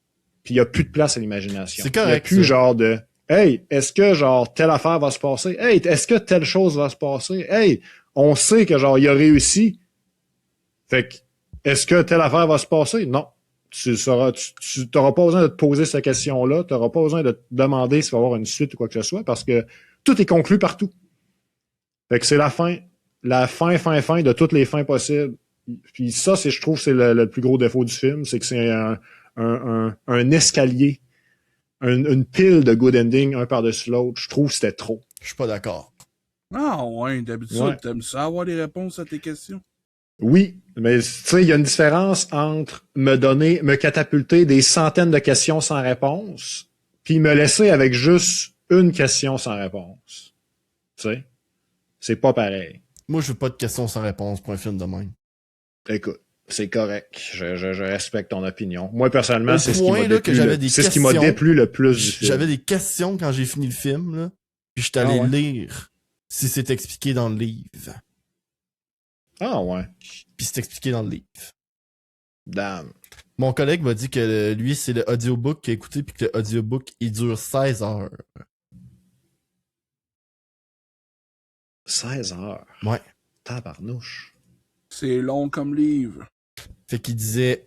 puis il n'y a plus de place à l'imagination. C'est correct. Il n'y a plus genre de hey, est-ce que genre telle affaire va se passer? Hey, est-ce que telle chose va se passer? Hey, on sait que genre il a réussi. Fait que est-ce que telle affaire va se passer? Non. Tu n'auras pas besoin de te poser cette question-là, tu n'auras pas besoin de te demander s'il va y avoir une suite ou quoi que ce soit, parce que tout est conclu partout. Fait que c'est la fin de toutes les fins possibles. Puis ça, je trouve, c'est le plus gros défaut du film, c'est que c'est un escalier, une pile de good ending, un par-dessus l'autre. Je trouve que c'était trop. Je suis pas d'accord. Ah ouais, d'habitude, T'aimes ça avoir les réponses à tes questions? Oui, mais tu sais, il y a une différence entre me catapulter des centaines de questions sans réponse, puis me laisser avec juste une question sans réponse. Tu sais, c'est pas pareil. Moi, je veux pas de questions sans réponse pour un film de même. Écoute, c'est correct. Je respecte ton opinion. Moi, personnellement, c'est ce qui m'a déplu le plus du film. J'avais des questions quand j'ai fini le film, là, puis je suis allé lire si c'est expliqué dans le livre. Ah ouais. Puis c'est expliqué dans le livre. Damn. Mon collègue m'a dit que lui, c'est le audiobook qu'il a écouté, puis que le audiobook, il dure 16 heures. 16 heures? Ouais. Tabarnouche. C'est long comme livre. Fait qu'il disait,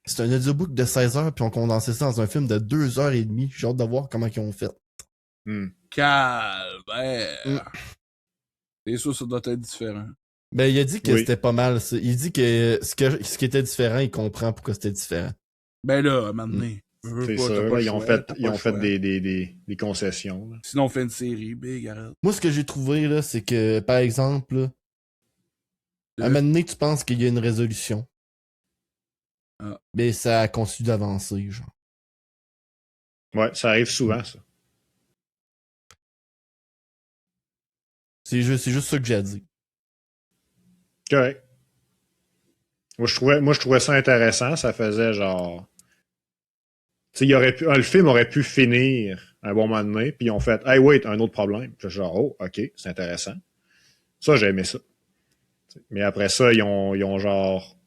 c'est un audiobook de 16 heures, puis on condensait ça dans un film de 2h30. J'ai hâte de voir comment ils ont fait. Calvaire. C'est sûr, ça doit être différent. Ben, il a dit que c'était pas mal. Il dit que ce qui était différent, il comprend pourquoi c'était différent. Ben là, maintenant. C'est sûr, là, ils ont fait des concessions. Là. Sinon, on fait une série, big, arrête. Moi, ce que j'ai trouvé, là, c'est que, par exemple, là, à un moment donné, tu penses qu'il y a une résolution. Mais ça continue d'avancer, genre. Ouais, ça arrive souvent, ça. C'est juste ça que j'ai à dire. Correct. Moi, je trouvais ça intéressant. Ça faisait genre... Tu sais, le film aurait pu finir à un bon moment donné, puis ils ont fait « Hey, wait, un autre problème. » Puis genre « Oh, OK, c'est intéressant. » Ça, j'ai aimé ça. Mais après ça, ils ont genre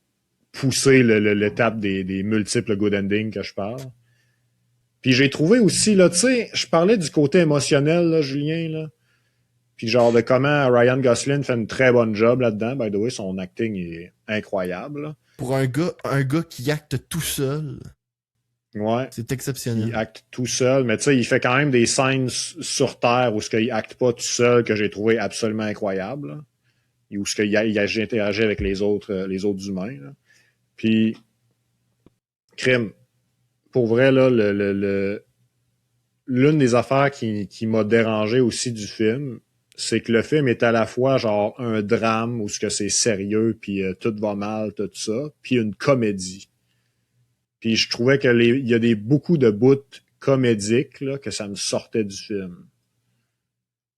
poussé l'étape des multiples good endings que je parle. Puis j'ai trouvé aussi, là, tu sais, je parlais du côté émotionnel, là, Julien, là. Puis genre de comment Ryan Gosling fait une très bonne job là-dedans. By the way, son acting est incroyable. Là. Pour un gars qui acte tout seul, Ouais. c'est exceptionnel. Il acte tout seul, mais tu sais, il fait quand même des scènes sur Terre où ce qu'il acte pas tout seul que j'ai trouvé absolument incroyable. Là. Et où ce qu'il interagit avec les autres humains. Là. Puis, crime. Pour vrai, là, l'une des affaires qui m'a dérangé aussi du film, c'est que le film est à la fois genre un drame où ce que c'est sérieux puis tout va mal, tout ça, puis une comédie. Puis je trouvais que il y a beaucoup de bouts comédiques là, que ça me sortait du film.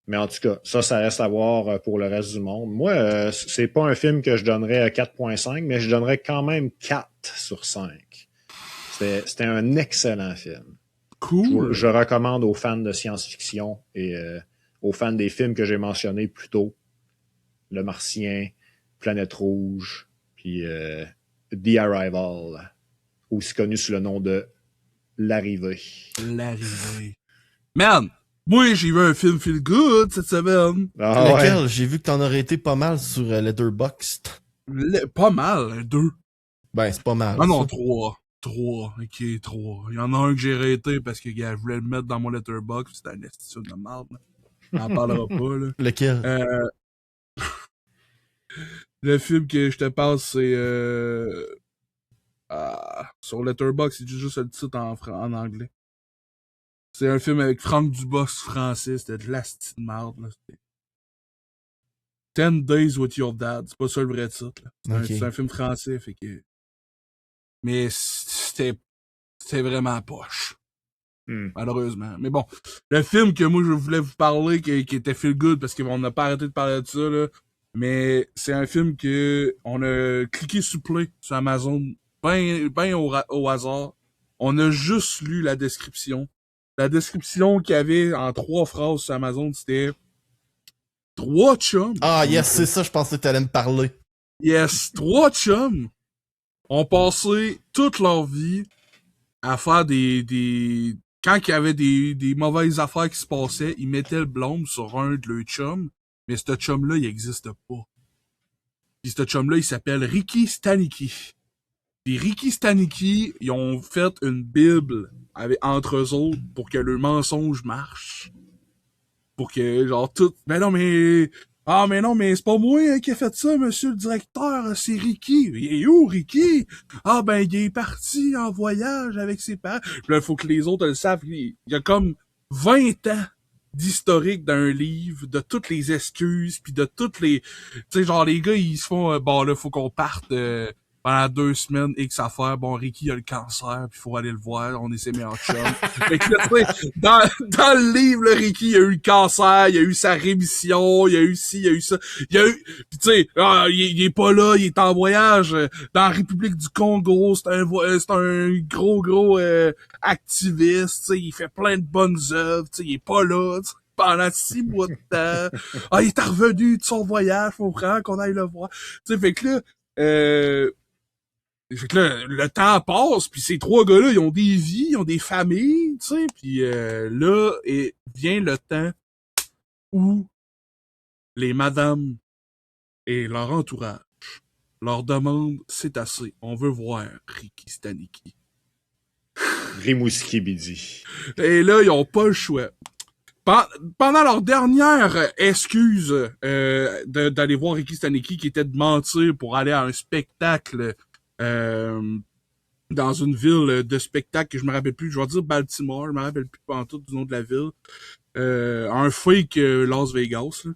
Mais en tout cas, ça reste à voir pour le reste du monde. Moi, c'est pas un film que je donnerais 4.5, mais je donnerais quand même 4 sur 5. C'était un excellent film. Cool. Je recommande aux fans de science-fiction et aux fans des films que j'ai mentionnés plus tôt. Le Martien, Planète Rouge, puis The Arrival, aussi connu sous le nom de L'Arrivée. L'Arrivée. Man, moi j'ai vu un film feel good cette semaine. Ah, Lequel? ouais. J'ai vu que t'en aurais été pas mal sur Letterboxd. Pas mal, 2. Ben, c'est pas mal. Ah non, ça. 3. 3, ok, 3. Il y en a un que j'ai raté parce que gars, je voulais le mettre dans mon letterbox, c'était une institution de merde. Là. On n'en parlera pas, là. Lequel? Le film que je te parle, c'est sur Letterboxd, c'est juste le titre en anglais. C'est un film avec Franck Dubos français, c'était de l'asti de merde, là. 10 Days with Your Dad, c'est pas ça le vrai titre, là. Ok. C'est un film français, fait que... Mais c'était vraiment poche. Malheureusement. Mais bon, le film que moi je voulais vous parler, qui était feel good, parce qu'on n'a pas arrêté de parler de ça, là, mais c'est un film que on a cliqué sur play sur Amazon, ben au hasard. On a juste lu la description. La description qu'il y avait en 3 phrases sur Amazon, c'était 3 chums. Ah, yes, c'est ça, je pensais que t'allais me parler. Yes, 3 chums ont passé toute leur vie à faire quand il y avait des mauvaises affaires qui se passaient, ils mettaient le blâme sur un de leurs chums, mais ce chum-là, il existe pas. Puis ce chum-là, il s'appelle Ricky Stanicky. Puis Ricky Stanicky, ils ont fait une bible entre eux autres pour que le mensonge marche. Pour que, genre, tout... mais non, mais c'est pas moi qui a fait ça, monsieur le directeur, c'est Ricky. Il est où, Ricky? Ah, ben, il est parti en voyage avec ses parents. Puis là, il faut que les autres le savent. Il y a comme 20 ans d'historique d'un livre, de toutes les excuses, puis de toutes les... Tu sais, genre, les gars, ils se font, bon, là, faut qu'on parte pendant 2 semaines, X affaires. Bon, Ricky a le cancer, puis faut aller le voir, on est ses meilleurs chums. Fait que là, tu sais, dans le livre, là, Ricky, il a eu le cancer, il a eu sa rémission, il a eu ci, il a eu ça. Il a eu... Puis tu sais, il est pas là, il est en voyage dans la République du Congo, c'est un gros activiste, tu sais, il fait plein de bonnes œuvres, tu sais, il est pas là, t'sais, pendant 6 mois de temps. Il est revenu de son voyage, faut vraiment qu'on aille le voir. Tu sais, fait que là, le temps passe, puis ces 3 gars-là, ils ont des vies, ils ont des familles, tu sais, puis là, vient le temps où les madames et leur entourage leur demandent « C'est assez, on veut voir Ricky Stanicky. » Rimouski Bidi. Et là, ils ont pas le choix. Pendant leur dernière excuse d'aller voir Ricky Stanicky, qui était de mentir pour aller à un spectacle dans une ville de spectacle que je me rappelle plus, je vais dire Baltimore, je me rappelle plus pantoute du nom de la ville, un fake Las Vegas, là.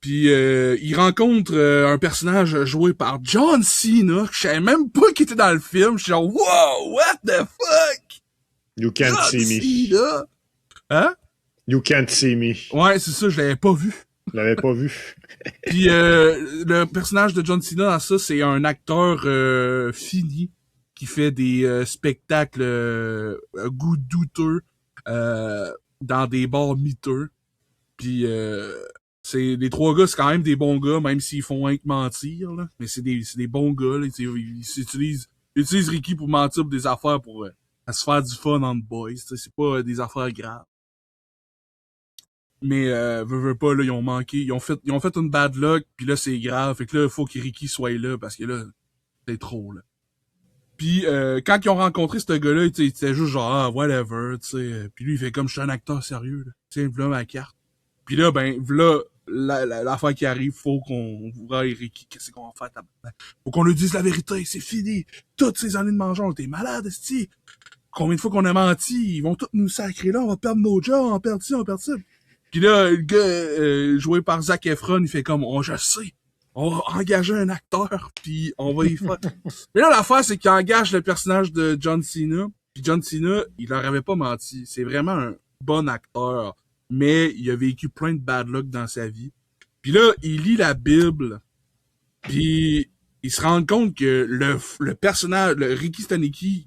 Puis il rencontre un personnage joué par John Cena, que je savais même pas qu'il était dans le film, je suis genre wow, what the fuck? You can't John see me. Cena? Hein? You can't see me. Ouais, c'est ça, je l'avais pas vu. Je l'avais pas vu. Puis le personnage de John Cena dans ça, c'est un acteur fini qui fait des spectacles goût douteux dans des bars miteux. Puis c'est les 3 gars, c'est quand même des bons gars, même s'ils font rien que mentir, là. Mais c'est des bons gars, là. Ils utilisent Ricky pour mentir pour des affaires à se faire du fun entre boys. C'est pas des affaires graves. Mais veux pas, là, ils ont manqué. Ils ont fait une bad luck, puis là, c'est grave. Fait que là, il faut que Ricky soit là, parce que là, c'est trop, là. Puis quand ils ont rencontré ce gars-là, il était juste genre, ah, whatever, tu sais. Puis lui, il fait comme, je suis un acteur sérieux, là. Tiens, voilà ma carte. Puis là, ben, voilà l'affaire qui arrive, faut qu'on voit Ricky, qu'est-ce qu'on va faire, tabarnak? Faut qu'on lui dise la vérité, c'est fini. Toutes ces années de mangeons, t'es malade, esti. Combien de fois qu'on a menti, ils vont tous nous sacrer là, on va perdre nos jobs, on va perdre ci, on va perdre ça. Puis là, le gars joué par Zac Efron, il fait comme, je sais, on va engager un acteur, puis on va y faire. Mais là, l'affaire, c'est qu'il engage le personnage de John Cena, puis John Cena, il leur avait pas menti. C'est vraiment un bon acteur, mais il a vécu plein de bad luck dans sa vie. Puis là, il lit la Bible, puis il se rend compte que le personnage, le Ricky Stanicky,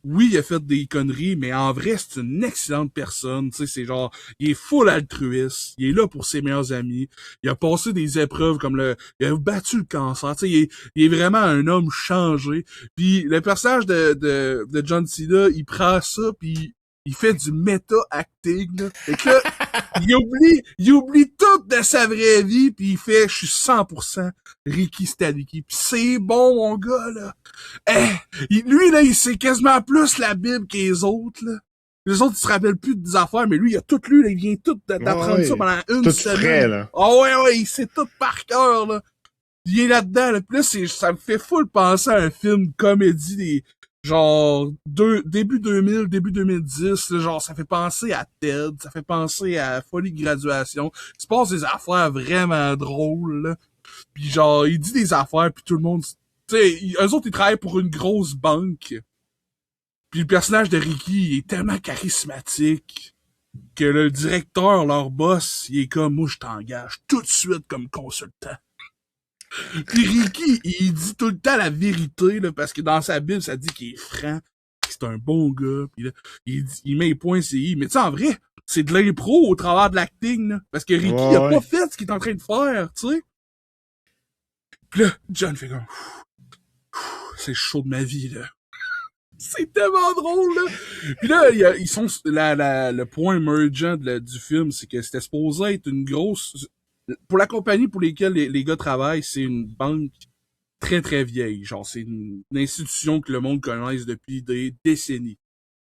oui, il a fait des conneries, mais en vrai, c'est une excellente personne. Tu sais, c'est genre, il est full altruiste. Il est là pour ses meilleurs amis. Il a passé des épreuves comme il a battu le cancer. Tu sais, il est vraiment un homme changé. Puis le personnage de John Cena, il prend ça, puis il fait du méta-acting, là. Fait que là, il oublie tout de sa vraie vie, puis il fait, je suis 100% Ricky Stanicky. Puis c'est bon, mon gars, là. Lui, là, il sait quasiment plus la Bible que les autres, là. Les autres, ils se rappellent plus des affaires, mais lui, il a tout lu, là, il vient tout d'apprendre ça pendant une tout semaine. Frais, là. Ouais, il sait tout par cœur, là. Il est là-dedans, là. Puis là, ça me fait full penser à un film comédie genre, début 2000, début 2010, là, genre, ça fait penser à Ted, ça fait penser à Folie de graduation. Il se passe des affaires vraiment drôles, là. Puis genre, il dit des affaires, puis tout le monde... Tu sais, eux autres, ils travaillent pour une grosse banque. Puis le personnage de Ricky, il est tellement charismatique que le directeur, leur boss, il est comme, moi, je t'engage tout de suite comme consultant. Puis Ricky, il dit tout le temps la vérité, là, parce que dans sa Bible, ça dit qu'il est franc, que c'est un bon gars, puis là, il met les points CI. Mais tu sais, en vrai, c'est de l'impro au travers de l'acting, là, parce que Ricky, il a pas fait ce qu'il est en train de faire, tu sais. Puis là, John fait comme, c'est chaud de ma vie, là. C'est tellement drôle, là. Puis là, ils sont, le point émergent du film, c'est que c'était supposé être une grosse, pour la compagnie pour lesquelles les gars travaillent, c'est une banque très très vieille. Genre, c'est une institution que le monde connaisse depuis des décennies.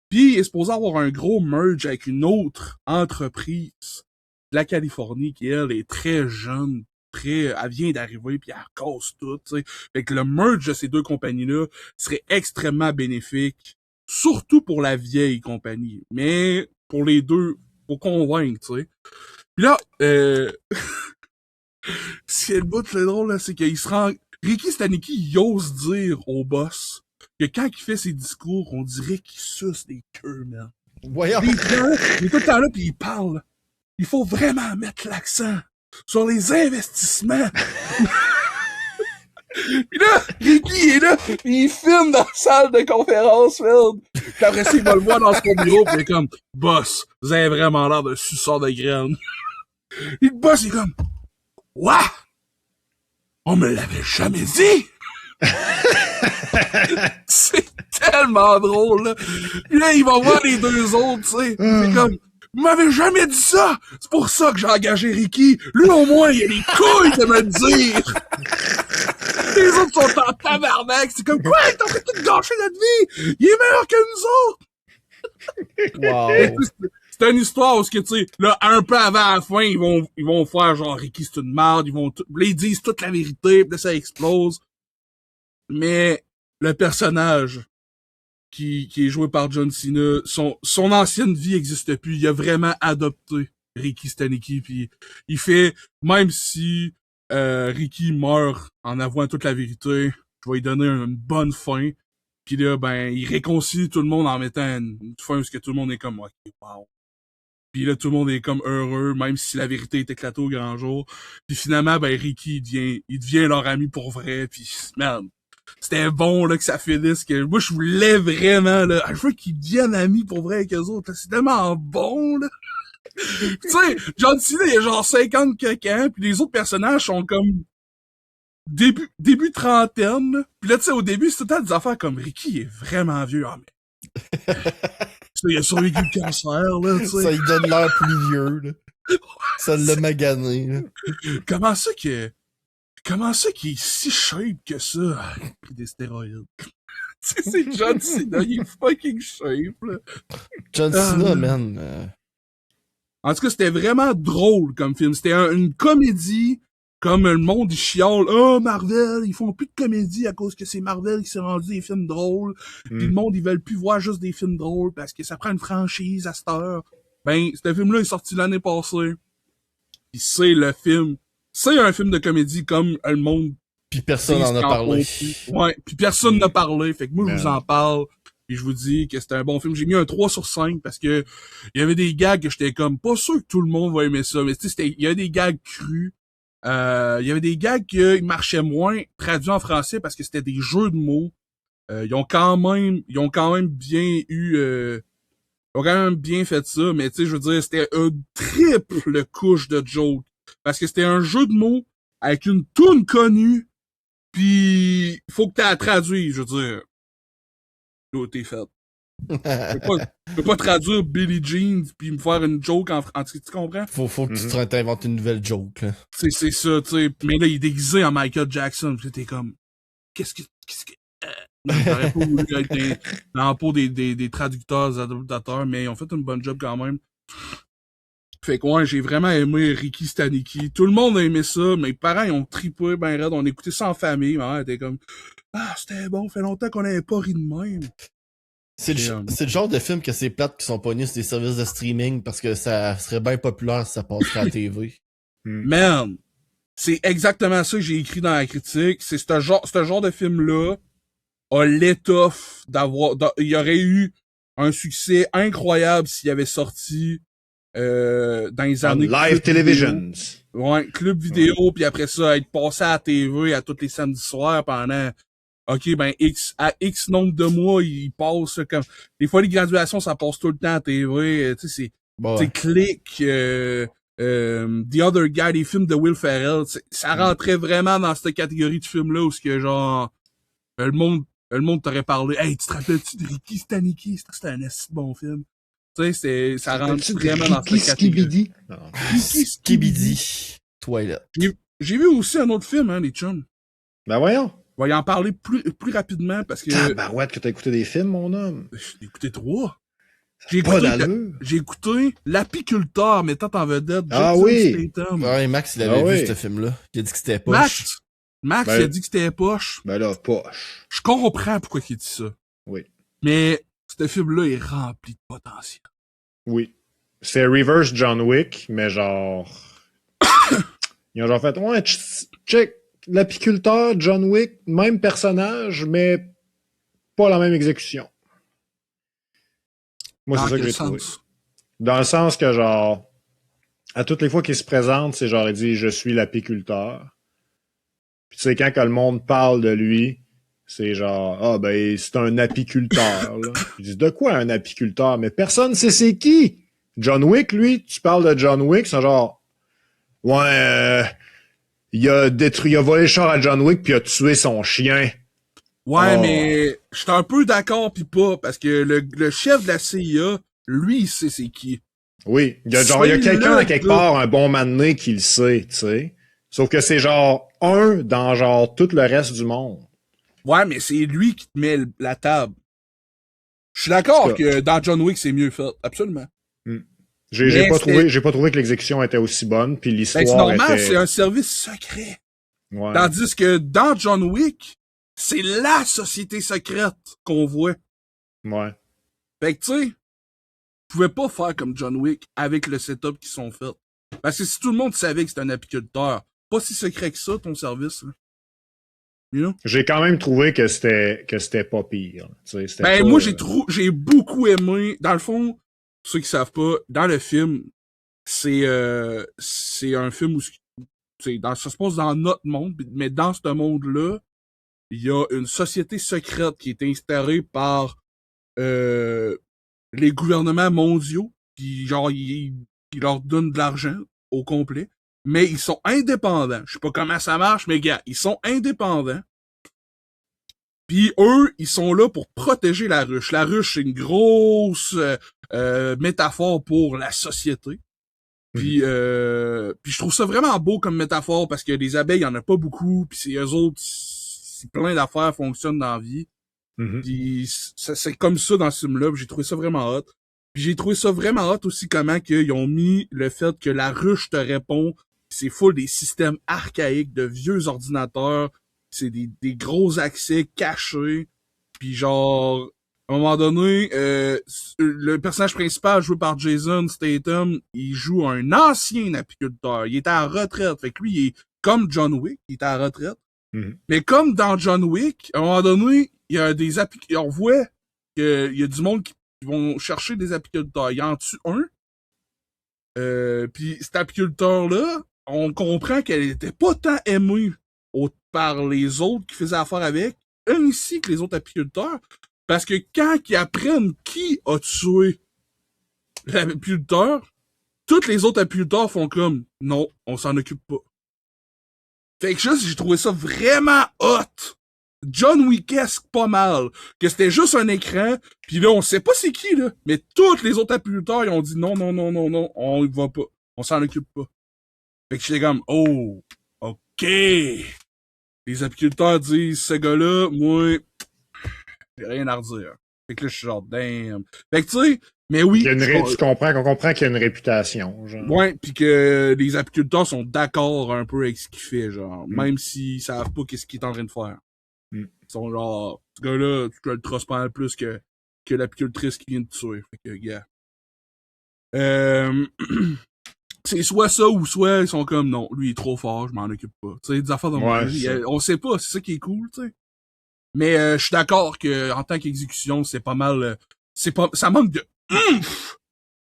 Puis, il est supposé avoir un gros merge avec une autre entreprise de la Californie qui, elle, est très jeune, elle vient d'arriver, puis elle casse tout, tu sais. Fait que le merge de ces deux compagnies-là serait extrêmement bénéfique, surtout pour la vieille compagnie. Mais, pour les deux, faut convaincre, tu sais. Puis là, ce qui est le bout de drôle, là, c'est qu'il se rend... Ricky Stanicky, il ose dire au boss que quand il fait ses discours, on dirait qu'il suce des queues, man. Voyons. Il est tout le temps là, puis il parle. Il faut vraiment mettre l'accent sur les investissements. Puis là, Ricky est là, pis il filme dans la salle de conférence, merde. Puis après ça, il va le voir dans son bureau, pis il est comme, boss, vous avez vraiment l'air de suceur de graines. Puis le boss, il est comme, what? On me l'avait jamais dit! C'est tellement drôle, là. Puis là, il va voir les deux autres, tu sais. C'est comme, vous m'avez jamais dit ça! C'est pour ça que j'ai engagé Ricky. Lui, au moins, il a les couilles de me le dire! Les autres sont en tabarnak. C'est comme, quoi? T'es en train de tout gâcher notre vie! Il est meilleur que nous autres! Wow. C'est une histoire où, tu sais, là, un peu avant la fin, ils vont faire genre, Ricky, c'est une merde, là, ils disent toute la vérité, pis là, ça explose. Mais, le personnage qui est joué par John Cena, son ancienne vie existe plus. Il a vraiment adopté Ricky Stanicky, puis il fait, même si, Ricky meurt en avouant toute la vérité, je vais lui donner une bonne fin. Puis là, ben, il réconcilie tout le monde en mettant une fin où que tout le monde est comme, ok, wow. Puis là, tout le monde est comme heureux, même si la vérité est éclatée au grand jour. Puis finalement, ben, Ricky, il devient leur ami pour vrai. Puis, man, c'était bon, là, que ça finisse. Que moi, je voulais vraiment, là, je veux qu'ils deviennent amis pour vrai avec eux autres. C'est tellement bon, là. Tu sais, John Cena, il a genre 50 ans, puis les autres personnages sont comme début trentaine, là. Puis là, tu sais, au début, c'est tout le temps des affaires comme Ricky, il est vraiment vieux. Ah, mais... il a survécu le cancer, là, tu sais. Ça, il donne l'air plus vieux, là. Ça l'a magané, là. Comment ça qu'il est si shape que ça? Ah, il a pris des stéroïdes. C'est John Cena, il est fucking shape, là. John Cena, man. En tout cas, c'était vraiment drôle comme film. C'était une comédie, comme le monde il chiale. Oh, Marvel, ils font plus de comédie à cause que c'est Marvel qui s'est rendu des films drôles. Puis le monde, ils veulent plus voir juste des films drôles parce que ça prend une franchise à cette heure. Ben, ce film-là est sorti l'année passée. Puis c'est le film. C'est un film de comédie comme le monde. Puis personne n'en a parlé. Ouais, puis personne n'a parlé. Fait que moi, je vous en parle. Puis je vous dis que c'était un bon film. J'ai mis un 3/5 parce que il y avait des gags que j'étais comme pas sûr que tout le monde va aimer ça. Mais tu sais, il y avait des gags crus. Il y avait des gags qui marchaient moins traduits en français parce que c'était des jeux de mots. Ils ont quand même bien eu ils ont quand même bien fait ça, mais tu sais, je veux dire, c'était un triple couche de joke. Parce que c'était un jeu de mots avec une toune connue, pis faut que t'aies à traduire, je veux dire. Là, t'es fait. Je peux pas traduire Billie Jean pis me faire une joke en français, tu comprends? Faut que tu t'inventes une nouvelle joke, là. C'est ça, tu sais. Mais là, il est déguisé en Michael Jackson, pis t'es comme, qu'est-ce que... J'aurais pas voulu être dans la peau des traducteurs, des adaptateurs, mais ils ont fait une bonne job quand même. Fait que ouais, j'ai vraiment aimé Ricky Stanicky. Tout le monde a aimé ça. Mes parents, ils ont trippé ben raide. On écoutait ça en famille. Ma mère était comme, ah, c'était bon, fait longtemps qu'on n'avait pas ri de même. C'est le genre de film que c'est plates qui sont pognés sur des services de streaming parce que ça serait bien populaire si ça passerait à la TV. Man, c'est exactement ça que j'ai écrit dans la critique. C'est ce genre de film-là a l'étoffe il y aurait eu un succès incroyable s'il avait sorti dans les années live televisions. Ouais, club vidéo, puis après ça être passé à la TV à tous les samedis soirs pendant à X nombre de mois, il passe comme des fois les graduations ça passe tout le temps à la TV, tu sais c'est Click The Other Guy, les films de Will Ferrell, ça rentrait vraiment dans cette catégorie de films là où ce que genre le monde t'aurait parlé. Hey, tu te rappelles-tu de Ricky Stanicky? C'était un assez bon film. Tu sais, ça rentre vraiment dans cette catégorie. Ricky Skibidi. Twilight. J'ai vu aussi un autre film, hein, les chums. Ben voyons. On va y en parler plus rapidement parce que... Tabarouette que t'as écouté des films, mon homme. J'ai écouté 3. J'ai écouté L'Apiculteur mettant en vedette Jason Statham. Ouais, Max, il avait vu ce film-là. Il a dit que c'était poche. Max, il a dit que c'était poche. Ben là, poche. Je comprends pourquoi il dit ça. Oui. Mais ce film-là est rempli de potentiel. Oui. C'est reverse John Wick, mais genre... Ils ont genre fait, ouais, check, l'apiculteur, John Wick, même personnage, mais pas la même exécution. Moi, c'est ça que j'ai trouvé. Dans le sens que genre, à toutes les fois qu'il se présente, c'est genre, il dit, je suis l'apiculteur. Puis tu sais, quand que le monde parle de lui, c'est genre, ah ben, c'est un apiculteur, là. Ils disent, de quoi un apiculteur? Mais personne sait c'est qui? John Wick, lui, tu parles de John Wick, c'est genre, ouais, il a volé le char à John Wick puis il a tué son chien. Ouais, mais je suis un peu d'accord pis pas, parce que le chef de la CIA, lui, il sait c'est qui. Oui, il y a quelqu'un à quelque part, un bon mané qui le sait, tu sais. Sauf que c'est genre un dans genre tout le reste du monde. Ouais, mais c'est lui qui te met la table. Je suis d'accord que dans John Wick, c'est mieux fait. Absolument. J'ai pas trouvé que l'exécution était aussi bonne, puis l'histoire c'est normal, c'est un service secret. Ouais. Tandis que dans John Wick, c'est la société secrète qu'on voit. Ouais. Fait que tu sais, tu pouvais pas faire comme John Wick avec le setup qui sont faits. Parce que si tout le monde savait que c'était un apiculteur, pas si secret que ça, ton service, là. You know? J'ai quand même trouvé que c'était pas pire. Ben, moi, j'ai beaucoup aimé. Dans le fond, pour ceux qui savent pas, dans le film, c'est un film où ça se passe dans notre monde, mais dans ce monde-là, il y a une société secrète qui est instaurée par les gouvernements mondiaux, qui genre ils leur donnent de l'argent au complet, mais ils sont indépendants. Je sais pas comment ça marche, mais gars, ils sont indépendants. Puis eux, ils sont là pour protéger la ruche. La ruche, c'est une grosse métaphore pour la société. Puis je trouve ça vraiment beau comme métaphore parce que les abeilles, il y en a pas beaucoup, puis c'est eux autres, c'est plein d'affaires fonctionnent dans la vie. Mhm. Puis c'est comme ça dans ce film-là, puis j'ai trouvé ça vraiment hot. Puis j'ai trouvé ça vraiment hot aussi comment qu'ils ont mis le fait que la ruche te répond, c'est full des systèmes archaïques de vieux ordinateurs, c'est des gros accès cachés, puis genre à un moment donné, le personnage principal joué par Jason Statham, il joue un ancien apiculteur. Il est à la retraite. Fait que lui, il est comme John Wick, il est à la retraite. Mhm. Mais comme dans John Wick, à un moment donné, il y a des apiculteurs. On voit qu'il y a du monde qui vont chercher des apiculteurs. Il y en tue un. Puis cet apiculteur-là, on comprend qu'elle était pas tant aimée par les autres qui faisaient affaire avec, ainsi que les autres apiculteurs. Parce que quand ils apprennent qui a tué l'apiculteur, tous les autres apiculteurs font comme « Non, on s'en occupe pas ». Fait que j'ai trouvé ça vraiment hot. John Wickesque pas mal. Que c'était juste un écran, pis là, on sait pas c'est qui, là. Mais tous les autres apiculteurs, ils ont dit « Non, non, non, non, non, on y va pas. On s'en occupe pas ». Fait que j'étais comme « Oh, ok ». Les apiculteurs disent « Ce gars-là, moi... » j'ai rien à redire. Fait que là, je suis genre, damn. Fait que tu sais, mais oui. Tu comprends qu'on comprend qu'il y a une réputation, genre. Ouais, pis que les apiculteurs sont d'accord un peu avec ce qu'il fait, genre. Même s'ils savent pas qu'est-ce qu'il est en train de faire. Ils sont genre, ce gars-là, tu le trosses pas mal plus que l'apicultrice qui vient de tuer. Fait que, gars. C'est soit ça ou soit ils sont comme, non, lui il est trop fort, je m'en occupe pas. Tu sais, des affaires de moi. On sait pas, c'est ça qui est cool, tu sais. Mais je suis d'accord que en tant qu'exécution, c'est pas mal. Ça manque de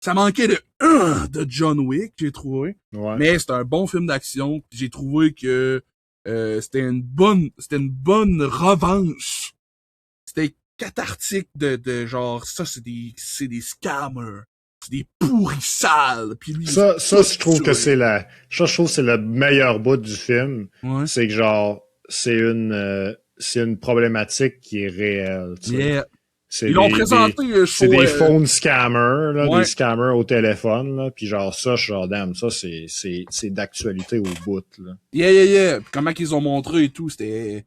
ça manquait de John Wick, j'ai trouvé. Ouais. Mais c'est un bon film d'action. J'ai trouvé que c'était une bonne revanche. C'était cathartique de genre ça c'est des scammers, c'est des pourris sales. Puis lui, ça je trouve que c'est le meilleur bout du film. Ouais. C'est que genre c'est une problématique qui est réelle. Yeah. C'est Ils l'ont présenté, c'est des phone scammers, là, ouais. des scammers au téléphone, là, puis genre ça, je suis genre damn, ça c'est d'actualité au bout, là. Yeah. Puis comment qu'ils ont montré et tout, c'était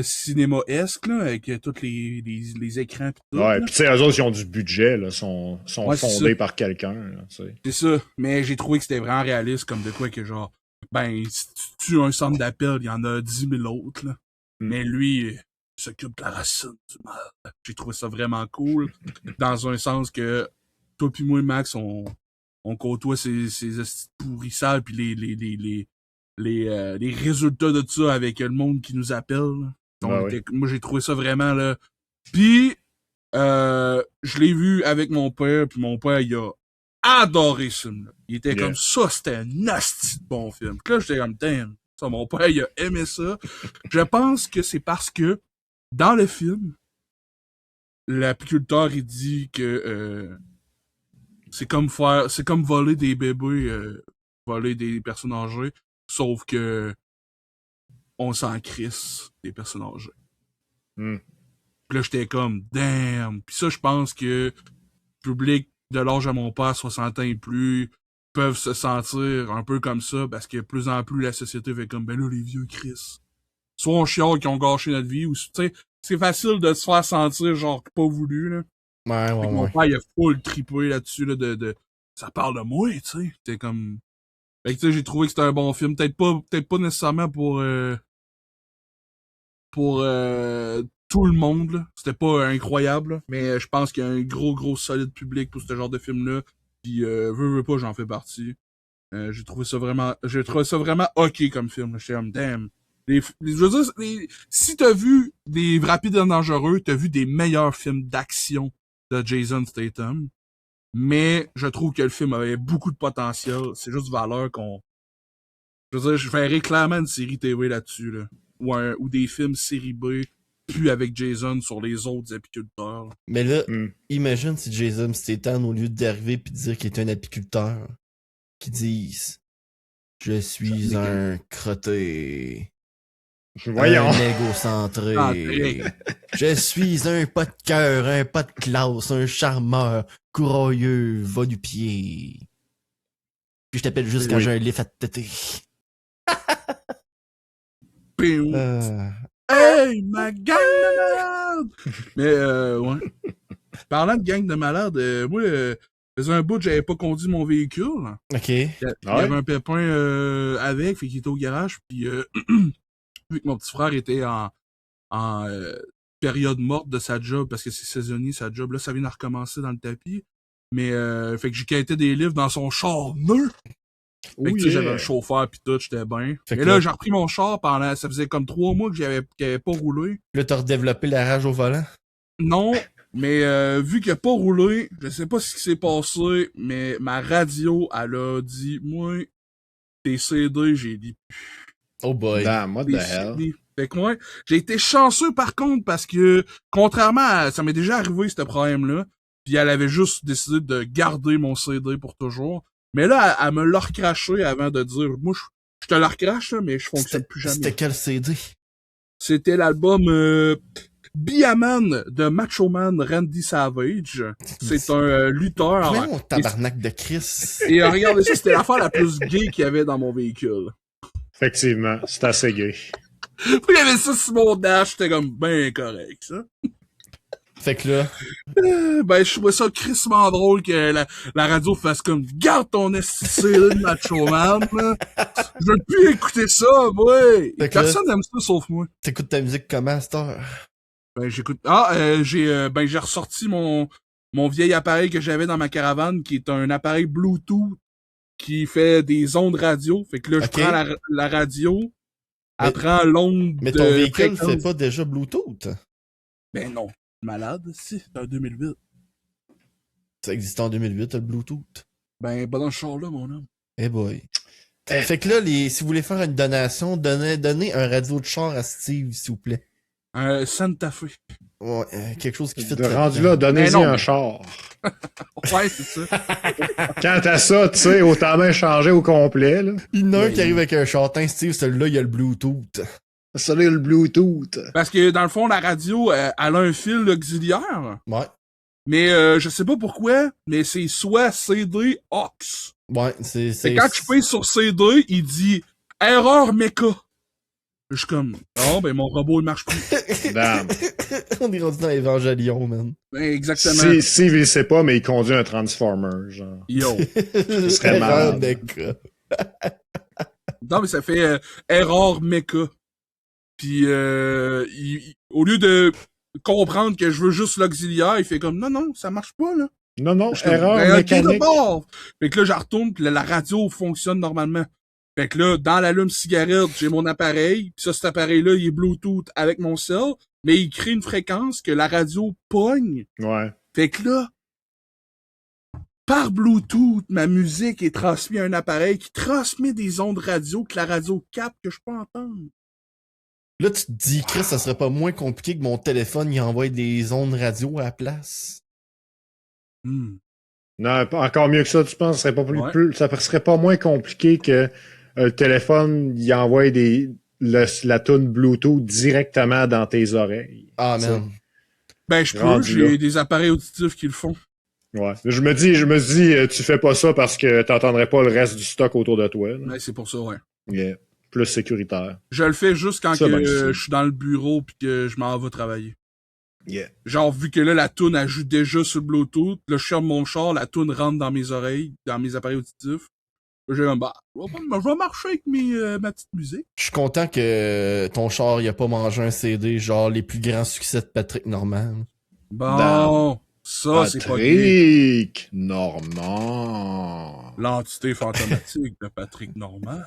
cinéma-esque, là, avec tous les écrans pis tout. Ouais, pis tu sais, eux autres, ils ont du budget, là, sont ouais, fondés par quelqu'un, là, tu sais. C'est ça. Mais j'ai trouvé que c'était vraiment réaliste, comme de quoi que genre, ben, si tu tues un centre d'appel, il y en a 10 000 autres, là. Mais lui, il s'occupe de la racine du mal. J'ai trouvé ça vraiment cool, dans un sens que toi pis moi, Max, on côtoie ces pourrissales pis les résultats de ça avec le monde qui nous appelle. Oui. Moi, j'ai trouvé ça vraiment, là. Puis, je l'ai vu avec mon père, puis mon père, il a adoré ce film-là. Il était comme ça, c'était un nasty de bon film. Puis là, j'étais comme, damn. Ça, mon père, il a aimé ça. Je pense que c'est parce que, dans le film, l'apiculteur, il dit que c'est comme voler des bébés, voler des personnes âgées, sauf que on s'en crisse des personnes âgées. Puis là, j'étais comme, damn. Puis ça, je pense que le public de l'âge à mon père, 60 ans et plus, peuvent se sentir un peu comme ça, parce que plus en plus, la société fait comme, ben là, les vieux Chris. Soit on chiale qui ont gâché notre vie, ou, tu sais, c'est facile de se faire sentir, genre, pas voulu, là. Ouais. Mon père, il a full trippé là-dessus, là, ça parle de moi, tu sais. C'était comme... Fait que, tu sais, j'ai trouvé que c'était un bon film. Peut-être pas nécessairement pour tout le monde, là. C'était pas incroyable, là. Mais je pense qu'il y a un gros solide public pour ce genre de film-là. Puis, veux pas, j'en fais partie. J'ai trouvé ça vraiment ok comme film. J'étais comme, damn. Je veux dire, si t'as vu des Rapides et Dangereux, t'as vu des meilleurs films d'action de Jason Statham. Mais je trouve que le film avait beaucoup de potentiel. C'est juste valeur qu'on... Je veux dire, je verrais clairement une série TV là-dessus, là. Ou des films série B, plus avec Jason sur les autres apiculteurs. Mais là, imagine si Jason Statham, au lieu d'arriver pis de dire qu'il est un apiculteur, qui dise « Je suis un crotté. Voyons. Un égocentré. Je suis un pas de cœur, un pas de classe, un charmeur, courailleux, va du pied. » Puis je t'appelle juste quand Oui. j'ai un lift à te péter. Piou. Hey, ma gang de malades! Mais, ouais. Parlant de gang de malades, moi, faisait un bout que j'avais pas conduit mon véhicule. Ok. Il y avait un pépin avec, fait qu'il était au garage, puis vu que mon petit frère était en période morte de sa job, parce que c'est saisonnier sa job, là, ça vient de recommencer dans le tapis. Mais, fait que j'ai quitté des livres dans son char neuf. Fait que, tu sais, j'avais un chauffeur pis tout, j'étais bien. Fait Et que là, là- j'ai repris mon char ça faisait comme 3 mois que qu'il avait pas roulé. Là, t'as redéveloppé la rage au volant. Non, mais vu qu'il a pas roulé, je sais pas ce qui s'est passé, mais ma radio, elle a dit, moi, tes CD, j'ai dit, Oh boy. Damn, what the des hell? CD. Fait que moi, j'ai été chanceux par contre parce que, contrairement à, ça m'est déjà arrivé ce problème-là, puis elle avait juste décidé de garder mon CD pour toujours. Mais là, elle me l'a recraché avant de dire, moi, je te la recrache, là, mais je fonctionne plus jamais. C'était quel CD? C'était l'album Be a Man de Macho Man Randy Savage. C'est un lutteur. Comment tabarnak de Chris? Et regardez ça, c'était l'affaire la plus gay qu'il y avait dans mon véhicule. Effectivement, c'est assez gay. Puis il y avait ça sur mon dash, c'était comme ben correct, ça. Fait que là, Ben, je trouvais ça crissement drôle que la radio fasse comme « Garde ton SCC de Macho Man, là. Je veux plus écouter ça, moi! » Fait que là- Personne n'aime ça sauf moi. t'écoutes ta musique comment à cette heure? Ben, j'écoute... j'ai ressorti mon vieil appareil que j'avais dans ma caravane, qui est un appareil Bluetooth qui fait des ondes radio. Fait que là, je Ok. prends la radio, Mais- elle prend l'onde Mais de ton véhicule fréquence. fait pas déjà Bluetooth? Ben non, malade, si, c'est un 2008. Ça existe en 2008, le Bluetooth. Ben, pas dans ce char-là, mon homme. Eh boy. Fait que là, si vous voulez faire une donation, donnez un radio de char à Steve, s'il vous plaît. Un Santa Fe. Ouais, quelque chose qui fait De rendu là, donnez-y Mais non, un mais- char. Ouais, c'est ça. Quant à ça, tu sais, autant bien changer au complet, là. Il y en a un Ouais. qui arrive avec un châtain, Steve, celui-là, il a le Bluetooth. Ça, là, le Bluetooth. Parce que, dans le fond, la radio, elle a un fil auxiliaire. Ouais. Mais je sais pas pourquoi, mais c'est soit CD aux. Ouais, c'est... Et quand je pèse sur CD, il dit « Erreur méca ». Je suis comme « Oh, ben mon robot, il marche plus. Damn. On est rendu dans Evangelion, man. » Ben, exactement. Steve, il sait pas, mais il conduit un Transformer, genre. Yo. Ce serait malade. Non, mais ça fait erreur méca. Puis, au lieu de comprendre que je veux juste l'auxiliaire, il fait comme, non, ça marche pas, là. Non, non, Je suis comme, erreur ben, ok, mécanique. d'abord. Fait que là, je retourne, puis la radio fonctionne normalement. Fait que là, dans l'allume-cigarette, j'ai mon appareil, puis ça, cet appareil-là, il est Bluetooth avec mon cell, mais il crée une fréquence que la radio pogne. Ouais. Fait que là, par Bluetooth, ma musique est transmise à un appareil qui transmet des ondes radio que la radio capte que je peux entendre. Là, tu te dis, Chris, ça serait pas moins compliqué que mon téléphone, il envoie des ondes radio à la place? Non, encore mieux que ça, tu penses, ça serait pas Ouais. ça serait pas moins compliqué que le téléphone, il envoie la toune Bluetooth directement dans tes oreilles. Ah, Ça. man. Ben, je peux, Rendu j'ai là. des appareils auditifs qui le font. Ouais. Je me dis, tu fais pas ça parce que t'entendrais pas le reste du stock autour de toi, là. Ben, c'est pour ça, ouais. Yeah. Plus sécuritaire. Je le fais juste quand Ça, que, ben, c'est- je suis dans le bureau pis que je m'en vais travailler. Yeah. Genre, vu que là, la toune elle joue déjà sur le Bluetooth, là, je ferme mon char, la toune rentre dans mes oreilles, dans mes appareils auditifs. J'ai un je vais marcher avec ma petite musique. Je suis content que ton char, il a pas mangé un CD, genre les plus grands succès de Patrick Norman. Bon, Dans- ça, c'est pas gay. Patrick Normand. L'entité fantomatique de Patrick Normand.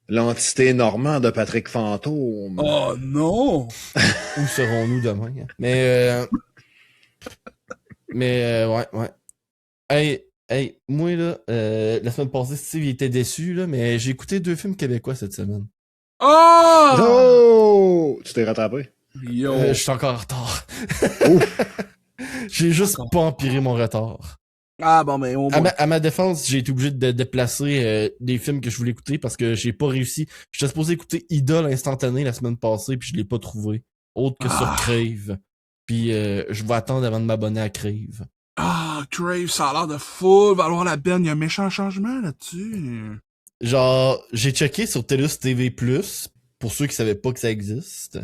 L'entité normand de Patrick Fantôme. Oh non! Où serons-nous demain? Hein? Mais ouais. Hey, moi là, la semaine passée, Steve il était déçu, là, mais j'ai écouté 2 films québécois cette semaine. Oh! Oh! Tu t'es rattrapé? Yo! Je suis encore en retard. Ouf! J'ai juste pas empiré mon retard. Ah bon, mais au moins. À ma défense, j'ai été obligé de déplacer des films que je voulais écouter parce que j'ai pas réussi. J'étais supposé écouter Idol instantané la semaine passée puis je l'ai pas trouvé. Autre que sur Crave. Puis je vais attendre avant de m'abonner à Crave. Ah, Crave, ça a l'air de full valoir la peine. Il y a un méchant changement là-dessus. Genre, j'ai checké sur TELUS TV+, pour ceux qui savaient pas que ça existe.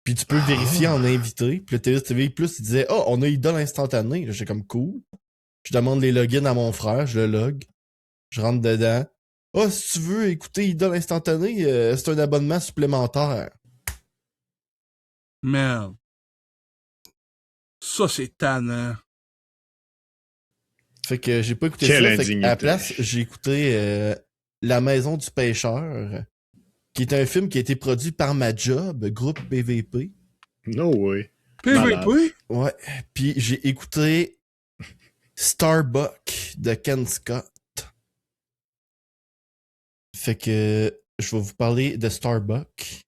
Puis tu peux vérifier en invité. Puis le TELUS TV+, il disait « Oh, on a Idol instantané. » J'étais comme « Cool. » Je demande les logins à mon frère, je le log. Je rentre dedans. « Oh, si tu veux écouter Idol instantané, c'est un abonnement supplémentaire. » Merde. Ça, c'est tannant. Fait que j'ai pas écouté Quelle ça. Fait indignité. qu'à la place, j'ai écouté La Maison du Pêcheur, qui est un film qui a été produit par Ma Job, groupe PVP. No way. PVP? Ouais. Puis j'ai écouté Starbuck de Ken Scott. Fait que je vais vous parler de Starbuck.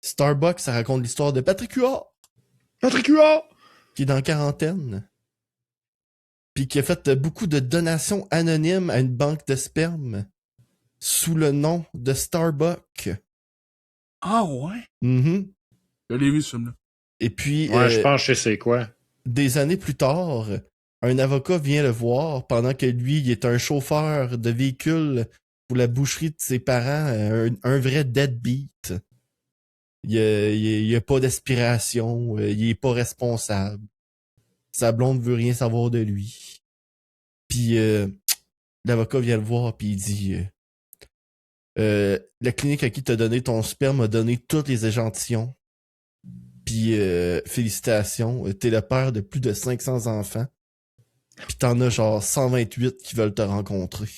Starbuck, ça raconte l'histoire de Patrick Huard, Patrick Huard! qui est dans la quarantaine. Puis qui a fait beaucoup de donations anonymes à une banque de sperme sous le nom de Starbuck. Ah ouais? Mhm. Je l'ai vu, ce film-là. Et puis, Ouais, je pense que je sais c'est quoi. des années plus tard, un avocat vient le voir pendant que lui, il est un chauffeur de véhicule pour la boucherie de ses parents, un vrai deadbeat. Il a pas d'aspiration, il est pas responsable. Sa blonde veut rien savoir de lui. Puis l'avocat vient le voir puis il dit la clinique à qui t'as donné ton sperme a donné tous les échantillons. Puis félicitations, t'es le père de plus de 500 enfants. Puis t'en as genre 128 qui veulent te rencontrer.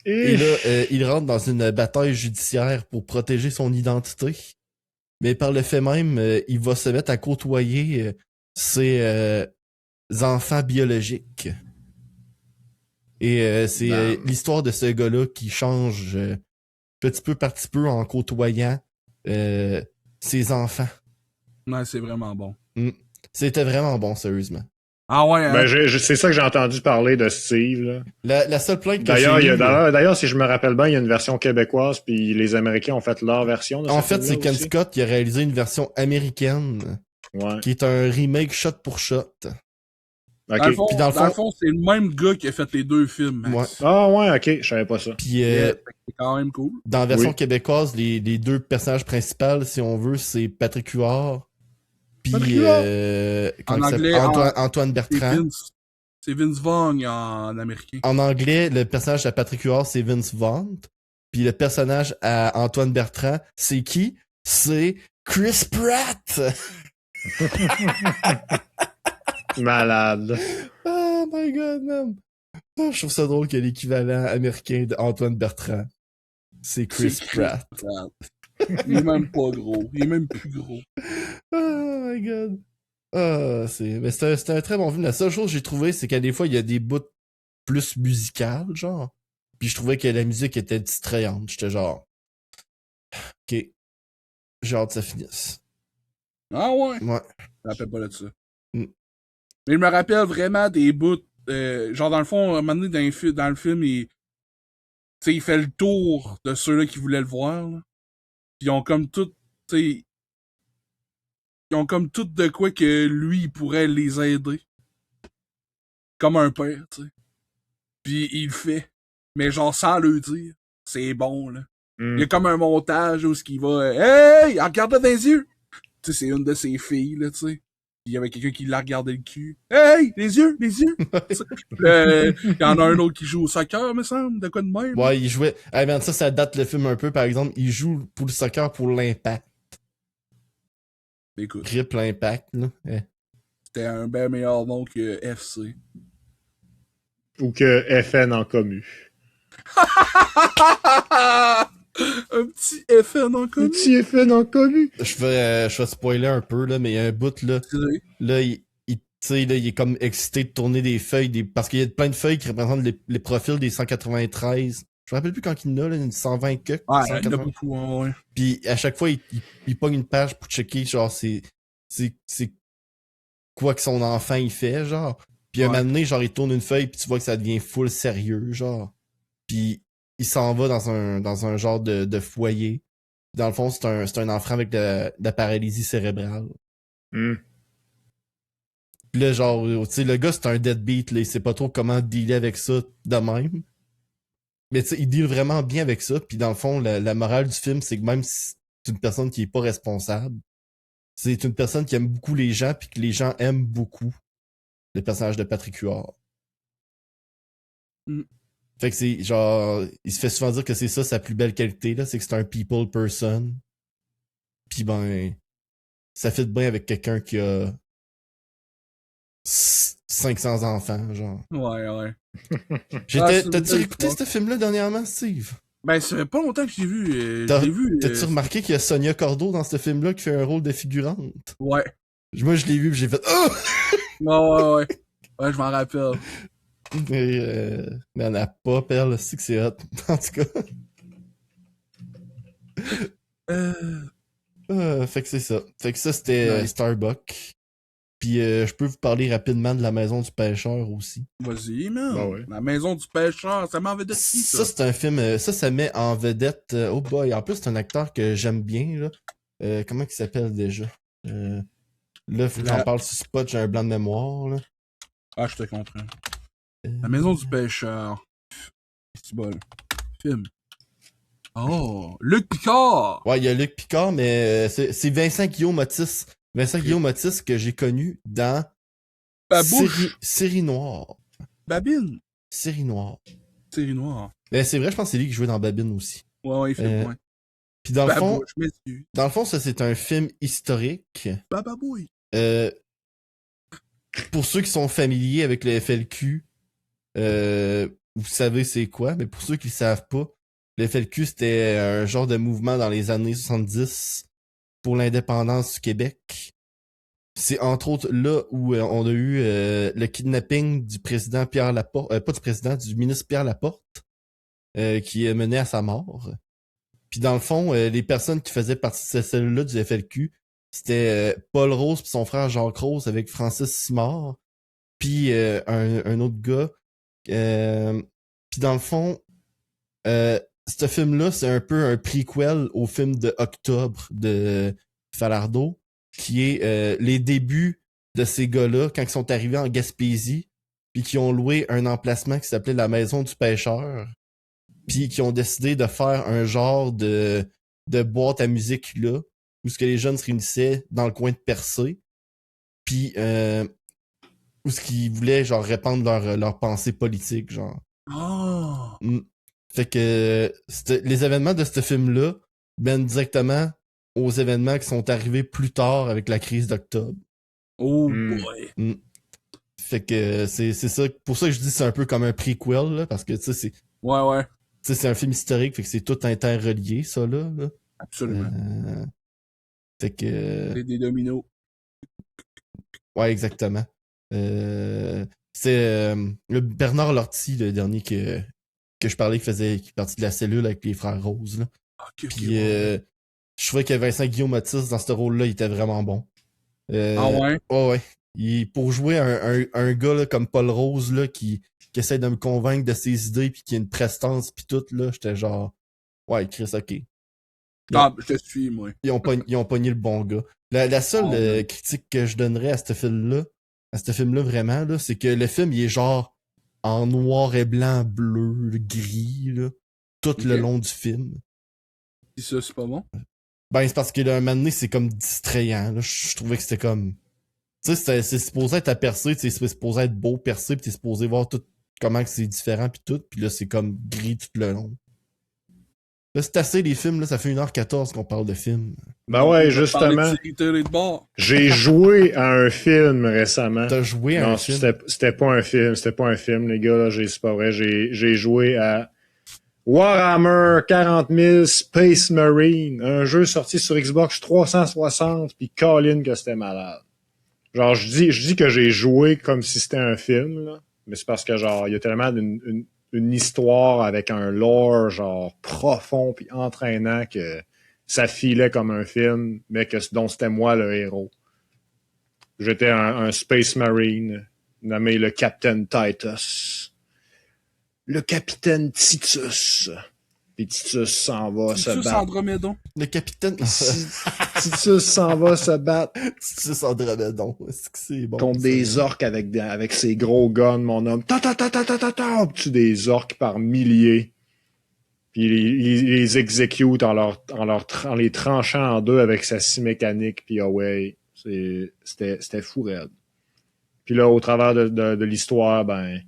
Et là, il rentre dans une bataille judiciaire pour protéger son identité. Mais par le fait même, il va se mettre à côtoyer ses enfants biologiques. Et c'est l'histoire de ce gars-là qui change petit peu par petit peu en côtoyant ses enfants. Ouais, c'est vraiment bon. C'était vraiment bon, sérieusement. Ah ouais, hein? Ben, c'est ça que j'ai entendu parler de Steve, là. La seule plainte que D'ailleurs, j'ai eue, d'ailleurs, si je me rappelle bien, il y a une version québécoise, puis les Américains ont fait leur version de en ce fait, c'est film-là Ken aussi. Scott qui a réalisé une version américaine Ouais. qui est un remake shot pour shot. Ok. Dans le fond, Puis dans le fond- c'est le même gars qui a fait les deux films, Max. Ouais. Ah ouais, ok, je savais pas ça. Puis Yeah, c'est quand même cool. dans la version Oui. québécoise, les deux personnages principaux, si on veut, c'est Patrick Huard. Puis Patrick Huard. comment En il anglais, s'appelle? Antoine C'est Bertrand. Vince. C'est Vince Vaughn en américain. En anglais, le personnage à Patrick Huard, c'est Vince Vaughn. Puis le personnage à Antoine Bertrand, c'est qui? C'est Chris Pratt! Malade. Oh my god, man! Ah, je trouve ça drôle que l'équivalent américain d'Antoine Bertrand, c'est Chris C'est Pratt. Il est même pas gros. Il est même plus gros. Oh my god. Ah, mais c'était un très bon film. La seule chose que j'ai trouvé, c'est qu'à des fois, il y a des bouts plus musicales, genre. Puis je trouvais que la musique était distrayante. J'étais genre, ok, j'ai hâte que ça finisse. Ah ouais? Ouais. Je me rappelle pas de ça. Mm. Mais je me rappelle vraiment des bouts. Genre, dans le fond, à un moment donné, dans le film, il fait le tour de ceux-là qui voulaient le voir. Là. Puis ils ont comme tout. Ils ont comme tout de quoi que lui, il pourrait les aider. Comme un père, tu sais. Puis il le fait. Mais genre, sans le dire. C'est bon, là. Il y a comme un montage où ce qui va. Hey! Regarde-le dans les yeux! Tu sais, c'est une de ses filles, là, tu sais. Puis il y avait quelqu'un qui l'a regardé le cul. Hey! Les yeux! Les yeux! Il y en a un autre qui joue au soccer, me semble, de quoi de même. Ouais, il jouait. Ah, man, ça date le film un peu, par exemple. Il joue pour le soccer pour l'Impact. Écoute, Grip l'Impact, là. c'était un bien meilleur nom que FC. Ou que FN en commu. Un petit FN en Un commun. petit FN en commu. Je vais spoiler un peu, là, mais il y a un bout, là. Là, tu sais, là, il est comme excité de tourner des feuilles, parce qu'il y a plein de feuilles qui représentent les profils des 193. Je me rappelle plus quand il y en a, là, une 120 que. Ouais, il y en a beaucoup, ouais. Puis à chaque fois, il pogne une page pour checker, genre, c'est quoi que son enfant il fait, genre. Puis un moment donné, genre, il tourne une feuille, puis tu vois que ça devient full sérieux, genre. Puis il s'en va dans un genre de foyer. Dans le fond, c'est un enfant avec de la paralysie cérébrale. Mm. Puis là, genre, tu sais, le gars, c'est un deadbeat, là, il sait pas trop comment dealer avec ça de même. Mais tu sais, il deal vraiment bien avec ça. Puis dans le fond, la morale du film, c'est que même si c'est une personne qui est pas responsable, c'est une personne qui aime beaucoup les gens, puis que les gens aiment beaucoup le personnage de Patrick Huard. Mm. Fait que c'est genre, il se fait souvent dire que c'est ça sa plus belle qualité, là, c'est que c'est un people person. Puis ben, ça fit bien avec quelqu'un qui a 500 enfants, genre. Ouais. T'as-tu écouté ce film-là dernièrement, Steve? Ben, ça fait pas longtemps que je l'ai vu. T'as- Je l'ai vu. T'as-tu remarqué qu'il y a Sonia Cordo dans ce film-là qui fait un rôle de figurante? Ouais. Moi, je l'ai vu, pis j'ai fait oh! Ouais. Ouais, je m'en rappelle. Mais on a pas perle, c'est que c'est hot. En tout cas. Fait que c'est ça. Fait que ça, c'était Nice. Starbuck. Puis je peux vous parler rapidement de La Maison du Pêcheur aussi. Vas-y, man. Ben ouais. La maison du pêcheur, ça m'en veut de qui, ça? Ça, c'est un film... ça met en vedette... oh boy, en plus, c'est un acteur que j'aime bien, là. Comment il s'appelle déjà? Là, faut que j'en parle sur Spot, j'ai un blanc de mémoire, là. Ah, je te comprends. La maison du pêcheur. C'est bon. Film. Oh, Luc Picard! Ouais, il y a Luc Picard, mais c'est Vincent Guillaume Otis. Vincent Guillaume Otis que j'ai connu dans Babouche! Série Noire. Babine! Série Noire. Série noire. Mais c'est vrai, je pense que c'est lui qui jouait dans Babine aussi. Ouais, il fait point. Puis dans Babouche, messieurs. le fond, ça c'est un film historique. Bababouille. Pour ceux qui sont familiers avec le FLQ, vous savez c'est quoi, mais pour ceux qui le savent pas, le FLQ c'était un genre de mouvement dans les années 70 pour l'indépendance du Québec. C'est entre autres là où on a eu le kidnapping du président Pierre Laporte, pas du président, du ministre Pierre Laporte, qui est mené à sa mort. Puis dans le fond, les personnes qui faisaient partie de cette cellule-là du FLQ, c'était Paul Rose puis son frère Jacques Rose avec Francis Simard, puis un autre gars. Puis dans le fond, ce film-là, c'est un peu un prequel au film de Octobre de Falardeau, qui est les débuts de ces gars-là quand ils sont arrivés en Gaspésie, puis qui ont loué un emplacement qui s'appelait la Maison du Pêcheur, puis qui ont décidé de faire un genre de boîte à musique là, où ce que les jeunes se réunissaient dans le coin de Percé, puis où ce qu'ils voulaient genre répandre leur pensée politique, genre. Oh! Fait que les événements de ce film-là mènent directement aux événements qui sont arrivés plus tard avec la crise d'octobre. Oh boy! Fait que c'est ça. Pour ça que je dis c'est un peu comme un prequel, là, parce que tu sais, Ouais. c'est un film historique, fait que c'est tout interrelié, ça, là. Absolument. Fait que... C'est des dominos. Ouais, exactement. C'est le Bernard Lortie, le dernier que je parlais, qui est partie de la cellule avec les frères Rose, là. Okay, Puis je trouvais que Vincent Guillaume Otis, dans ce rôle-là, il était vraiment bon. Ah ouais? Ouais. Pour jouer un gars là, comme Paul Rose, là, qui essaie de me convaincre de ses idées, puis qui a une prestance, puis tout, là, j'étais genre... Ouais, Chris, ok. Je te suis, moi. Ils ont pogné le bon gars. La seule critique que je donnerais à ce film-là, vraiment, là, c'est que le film, il est genre en noir et blanc, bleu, gris, là, tout le long du film. Si ça, c'est pas bon? Ben, c'est parce que là, un moment donné, c'est comme distrayant, là. Je trouvais que c'était comme... Tu sais, c'est supposé être apercé, c'est supposé être beau, percé, pis t'es supposé voir tout comment que c'est différent, pis tout, pis là, c'est comme gris tout le long. Là, c'est assez les films, là, ça fait 1h14 qu'on parle de films. Ben ouais, justement. J'ai joué à un film récemment. T'as joué à un film? C'était pas un film, les gars, là, c'est pas vrai. J'ai joué à Warhammer 40 000 Space Marine, un jeu sorti sur Xbox 360, puis Colin que c'était malade. Genre, je dis que j'ai joué comme si c'était un film, là, mais c'est parce que, genre, il y a tellement une histoire avec un lore, genre, profond puis entraînant que ça filait comme un film, mais dont c'était moi le héros. J'étais un Space Marine nommé le Captain Titus. Le Capitaine Titus. Puis Titus s'en va se Titus battre. Andromédon. Le capitaine. Titus s'en va se battre Titus Andromédon. Est-ce que c'est bon? contre des orques avec ses gros guns, mon homme. Ta, tue des orques par milliers. Puis il les exécute en les tranchant en deux avec sa scie mécanique. Puis ouais, c'était fou raide. Puis là, au travers de l'histoire, ben,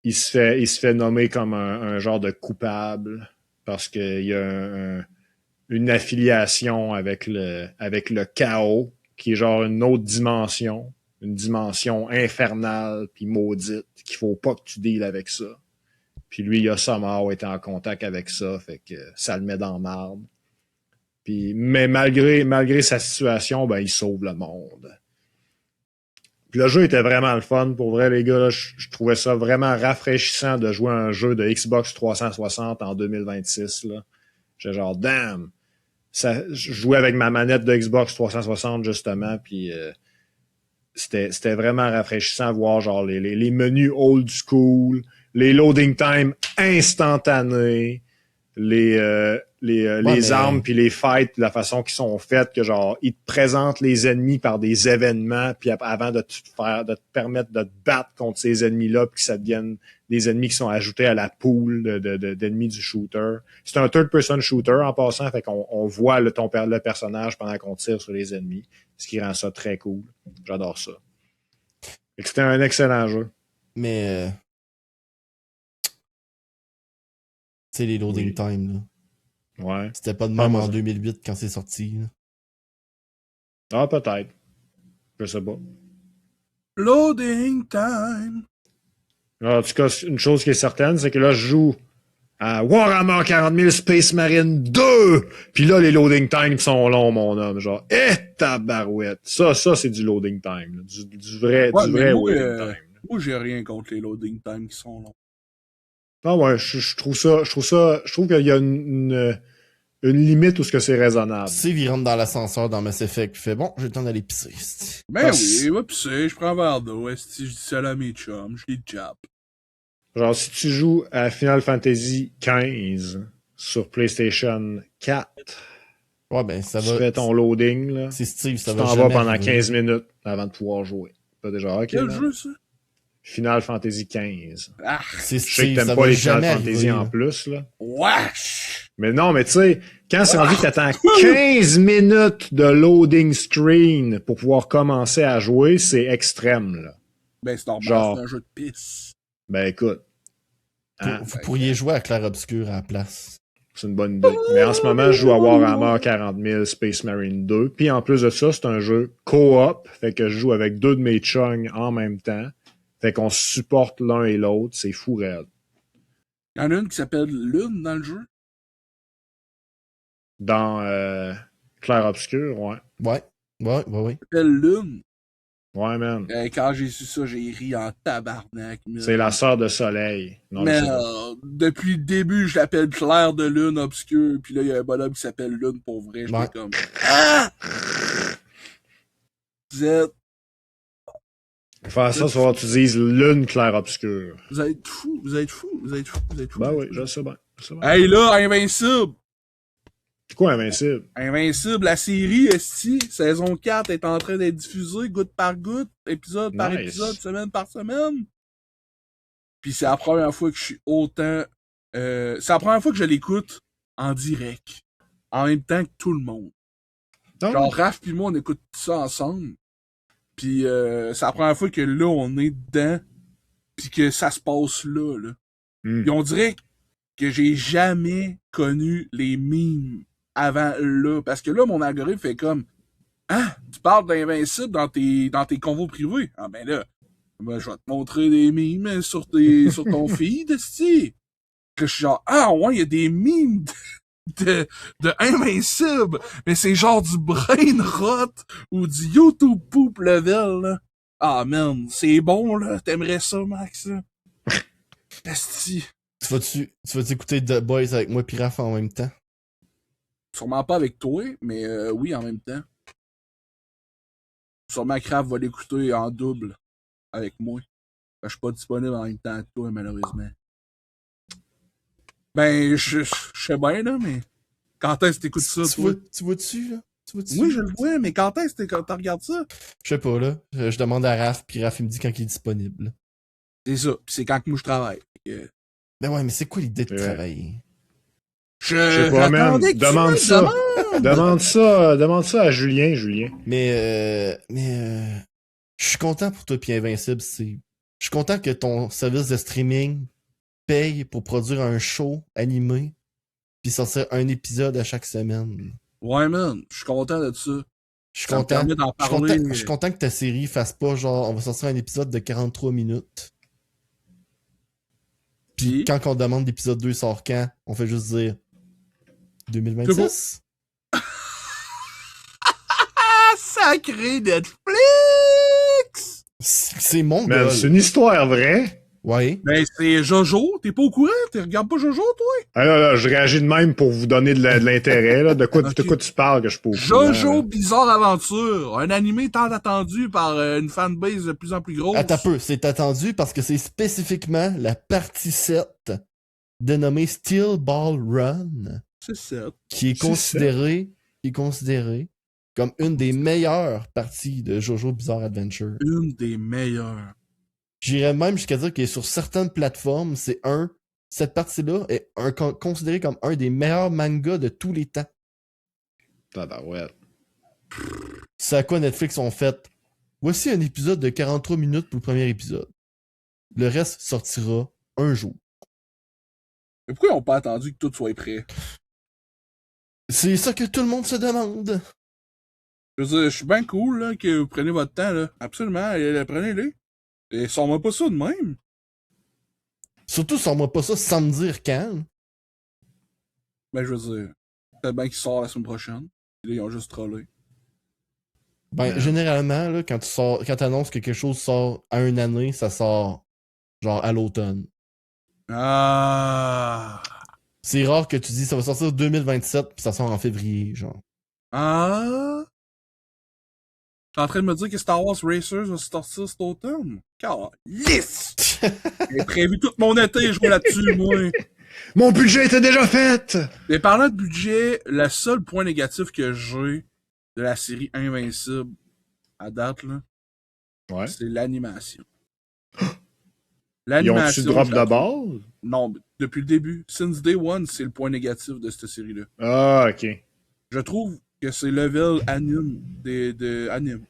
il se fait nommer comme un genre de coupable parce qu'il y a une affiliation avec le chaos, qui est genre une autre dimension, une dimension infernale puis maudite, qu'il faut pas que tu deals avec ça. Puis lui, il a sa mort, était en contact avec ça, fait que ça le met dans le marbre. Puis, mais malgré sa situation, ben, il sauve le monde. Puis le jeu était vraiment le fun. Pour vrai, les gars, là, je trouvais ça vraiment rafraîchissant de jouer à un jeu de Xbox 360 en 2026. Là. J'étais genre, damn! Je jouais avec ma manette de Xbox 360, justement, puis c'était vraiment rafraîchissant de voir genre les menus old school, les loading times instantanés, les armes puis les fights, la façon qu'ils sont faites, que genre ils te présentent les ennemis par des événements, puis avant de te permettre de te battre contre ces ennemis-là, puis que ça devienne des ennemis qui sont ajoutés à la pool d'ennemis du shooter. C'est un third-person shooter en passant, fait qu'on voit le personnage pendant qu'on tire sur les ennemis, ce qui rend ça très cool. J'adore ça. Fait que c'était un excellent jeu. Mais c'est les loading times, là. Ouais. C'était pas de même en 2008 quand c'est sorti. Là. Ah, peut-être. Je sais pas. Loading time. Alors, en tout cas, une chose qui est certaine, c'est que là, je joue à Warhammer 40 000 Space Marine 2! Puis là, les loading times sont longs, mon homme. Genre, tabarouette! Ça, c'est du loading time. Là. Du vrai loading time. Moi, j'ai rien contre les loading times qui sont longs. Ah ouais, je trouve qu'il y a une limite où ce que c'est raisonnable. Steve, il rentre dans l'ascenseur dans Mass Effect, il fait bon, j'ai le temps d'aller pisser. Ben oui, va pisser, je prends un verre d'eau, je dis salut à mes chums, je les jappe. Genre, si tu joues à Final Fantasy XV sur PlayStation 4, ouais, ben, ça tu va. fais ton loading, là. C'est Steve, ça tu va. t'en jamais vas pendant arriver. 15 minutes avant de pouvoir jouer. Pas déjà, ok. Quel jeu, ça? Final Fantasy XV. Ah, C'est Je sais que Steve, t'aimes ça pas va les Final jamais Fantasy arriver, en là. plus, là. wesh! Mais non, mais tu sais, quand c'est rendu que t'attends 15 minutes de loading screen pour pouvoir commencer à jouer, c'est extrême, là. Ben, c'est normal, Genre. c'est un jeu de pisse. Ben écoute. Hein, Vous pourriez jouer à Clair Obscur à la place. c'est une bonne idée. Mais en ce moment, je joue à Warhammer 40 000 Space Marine 2. Puis en plus de ça, c'est un jeu co-op. Fait que je joue avec deux de mes chungs en même temps. Fait qu'on se supporte l'un et l'autre. C'est fou raide. Il y en a une qui s'appelle Lune dans le jeu. Dans Clair Obscur, ouais. Ouais. Elle s'appelle Lune. Ouais, man. Quand j'ai su ça, j'ai ri en tabarnak. C'est la sœur de Soleil. Non, Mais je sais pas. depuis le début, je l'appelle Claire de Lune obscure, puis là, il y a un bonhomme qui s'appelle Lune pour vrai. J'étais Ouais. comme... Ah! Vous êtes Faire ça, soir, tu dises lune clair obscur. Vous êtes fous. Ben oui, je sais bien. Hey là, Invincible! C'est quoi Invincible? Invincible, la série, esti, saison 4 est en train d'être diffusée goutte par goutte, épisode par Nice. épisode, semaine par semaine. Puis c'est la première fois que je suis autant... c'est la première fois que je l'écoute en direct. En même temps que tout le monde. Ah, Genre, Raph pis moi, on écoute tout ça ensemble. Puis c'est la première fois que là, on est dedans. Puis que ça se passe là, là. Hmm. Puis on dirait que j'ai jamais connu les memes avant là. Parce que là, mon algorithme fait comme... Ah, tu parles d'Invincible dans tes convos privés. Ah ben là, ben, je vais te montrer des memes sur ton feed, esti. Que je suis genre, ah ouais, il y a des memes de Invincible, mais c'est genre du brain rot ou du YouTube poop level, là. Ah man, c'est bon, là. T'aimerais ça, Max, là? Esti. Tu vas écouter The Boys avec moi pis Raph en même temps? Sûrement pas avec toi, mais oui, en même temps. Sûrement Kraft va l'écouter en double avec moi. Je suis pas disponible en même temps que toi, malheureusement. Ben, je sais bien, là, mais quand est-ce que t'écoutes ça, toi? Tu vois-tu, là? Tu vois-tu? Oui, je le vois, mais quand est-ce que t'en regardes ça? Je sais pas, là. Je demande à Raph, puis Raph, il me dit quand il est disponible. C'est ça, pis c'est quand que moi je travaille. Ben ouais, mais c'est quoi l'idée de C'est vrai. travailler? Je sais pas, man. J'attendais que tu Demande me ça. demandes! Demande ça à Julien. Je suis content pour toi, puis Invincible, je suis content que ton service de streaming paye pour produire un show animé, puis sortir un épisode à chaque semaine. Ouais, man, je suis content de ça. Je suis Ça me content. permet d'en Je suis parler. content, je suis content que ta série fasse pas genre, on va sortir un épisode de 43 minutes. Puis Puis, quand on demande l'épisode 2 sort quand, on fait juste dire 2026. ah, sacré Netflix! C'est mon Man, goal. c'est une histoire vraie. Ouais. Ben, c'est Jojo. T'es pas au courant? Tu regardes pas Jojo, toi? Ah là, je réagis de même pour vous donner de l'intérêt. Là. De quoi tu parles que je suis pas au courant, Jojo là. Bizarre Aventure. Un animé tant attendu par une fanbase de plus en plus grosse. Attends un peu, c'est attendu parce que c'est spécifiquement la partie 7 dénommée Steel Ball Run C'est ça. qui est considérée comme une des meilleures parties de Jojo Bizarre Adventure. Une des meilleures. J'irais même jusqu'à dire que sur certaines plateformes, cette partie-là est considérée comme un des meilleurs mangas de tous les temps. Tabarouette. C'est à quoi Netflix ont fait. Voici un épisode de 43 minutes pour le premier épisode. Le reste sortira un jour. Mais pourquoi ils ont pas attendu que tout soit prêt? C'est ça que tout le monde se demande. Je veux dire, je suis bien cool là, que vous preniez votre temps, là. Absolument, prenez-les. Et sors-moi pas ça de même. Surtout, sors-moi pas ça sans me dire quand. Ben, je veux dire, peut-être bien qu'il sort la semaine prochaine. Et là, ils ont juste trollé. Ben, généralement, là, quand t'annonces que quelque chose sort à une année, ça sort genre à l'automne. Ah. C'est rare que tu dis ça va sortir 2027 puis ça sort en février, genre. Ah. T'es en train de me dire que Star Wars Racers va sortir cet automne? Calisse! J'ai prévu tout mon été, jouer là-dessus, moi. Mon budget était déjà fait! Mais parlant de budget, le seul point négatif que j'ai de la série Invincible à date, là, Ouais. c'est l'animation. Ils ont-tu drop de base? Non, depuis le début. Since Day One, c'est le point négatif de cette série-là. Ah, ok. Je trouve que c'est level anime anime.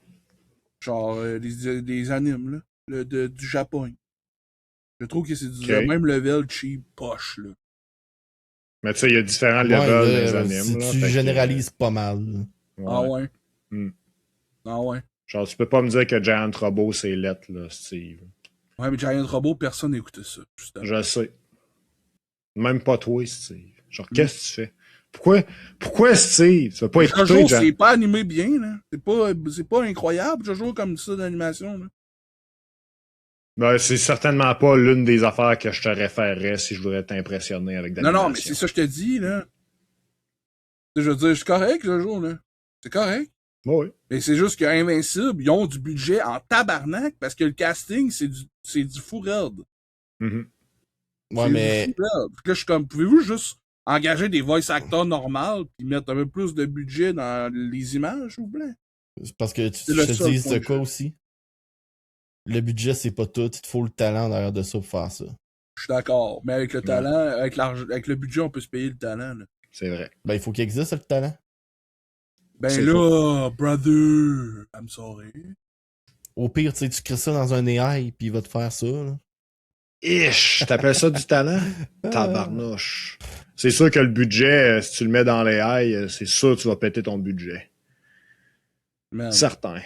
Genre des animes, là. Du Japon. Je trouve que c'est le même level cheap poche, là. Mais tu sais, il y a différents Ouais, levels là, dans les animes. Là, tu fait que, généralises pas mal. ouais. Ah ouais? Hmm. Ah ouais? Genre, tu peux pas me dire que Giant Robot, c'est lettre, là, Steve. Ouais, mais Giant Robot, personne n'écoutait ça. Justement. Je sais. Même pas toi, Steve. Genre, qu'est-ce que tu fais? Pourquoi Steve? Tu vas pas écouter Jojo, Giant... c'est pas animé bien, là. C'est pas incroyable, Jojo, comme ça d'animation, là. Ben, c'est certainement pas l'une des affaires que je te référerais si je voudrais t'impressionner avec Non, d'animation. non, mais c'est ça que je te dis, là. Je veux dire, c'est correct, Jojo, là. C'est correct. Oui. Mais c'est juste qu'Invincible, ils ont du budget en tabarnak parce que le casting, c'est du fou raide. Mhm. Ouais, C'est mais du fou raide. Fait que là, je suis comme, pouvez-vous juste engager des voice actors normaux puis mettre un peu plus de budget dans les images, s'il vous plaît? c'est parce que C'est le je te seul dis point de que quoi j'ai. aussi? Le budget, c'est pas tout. Il te faut le talent derrière de ça pour faire ça. Je suis d'accord. Mais avec le talent, avec le budget, on peut se payer le talent, là. C'est vrai. Ben, il faut qu'il existe, le talent. Ben C'est là, brother, I'm sorry. Au pire, tu sais, tu crées ça dans un AI, puis il va te faire ça, là. Ish! T'appelles ça du talent? Tabarnouche. C'est sûr que le budget, si tu le mets dans les haies, c'est sûr que tu vas péter ton budget. Man. Certain.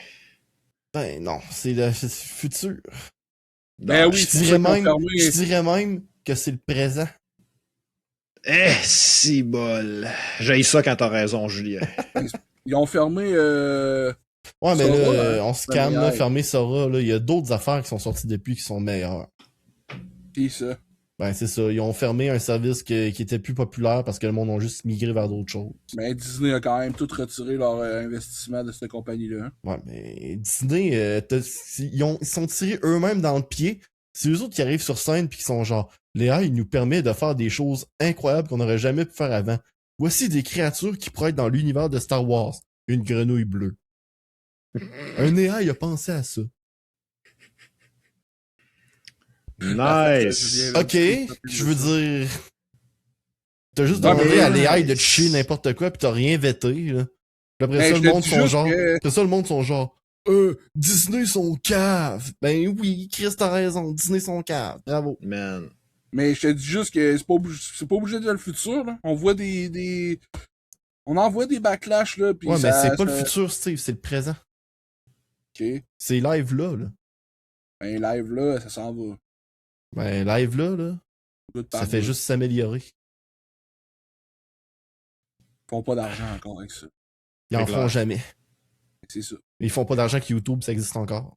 Ben non, c'est le futur. Ben oui, je c'est dirais ça même, confirmé. je dirais même que c'est le présent. Eh, si bol. J'ai ça quand t'as raison, Julien. Ils ont fermé Ouais, mais Sora, là, hein, on se c'est calme, là, meilleur. fermer Sora, là. Il y a d'autres affaires qui sont sorties depuis qui sont meilleures. Qui ça? Ben, c'est ça. Ils ont fermé un service qui était plus populaire parce que le monde a juste migré vers d'autres choses. Mais Disney a quand même tout retiré leur investissement de cette compagnie-là. Hein. Ouais, mais Disney, ils sont tirés eux-mêmes dans le pied C'est eux autres qui arrivent sur scène pis qui sont genre, l'AI nous permet de faire des choses incroyables qu'on n'aurait jamais pu faire avant. Voici des créatures qui pourraient être dans l'univers de Star Wars. Une grenouille bleue. Un AI a pensé à ça. Nice. Ok, je veux dire... T'as juste demandé à l'AI de chier n'importe quoi pis t'as rien vété, là. Puis après ça, le monde sont genre... Après ça, le monde sont genre... Disney sont cave. Ben oui, Chris t'as raison, Disney sont cave. Bravo. Man. Mais je te dis juste que c'est pas obligé d'être le futur, là. On voit on en voit des backlash, là, pis Ouais, ça, mais c'est pas le futur, Steve, c'est le présent. Ok. C'est live là. Ben, live, là, ça s'en va. Ben, live là, ça fait juste s'améliorer. Ils font pas d'argent encore avec ça. Ils en feront jamais. C'est ça. Ils font pas d'argent avec YouTube, ça existe encore.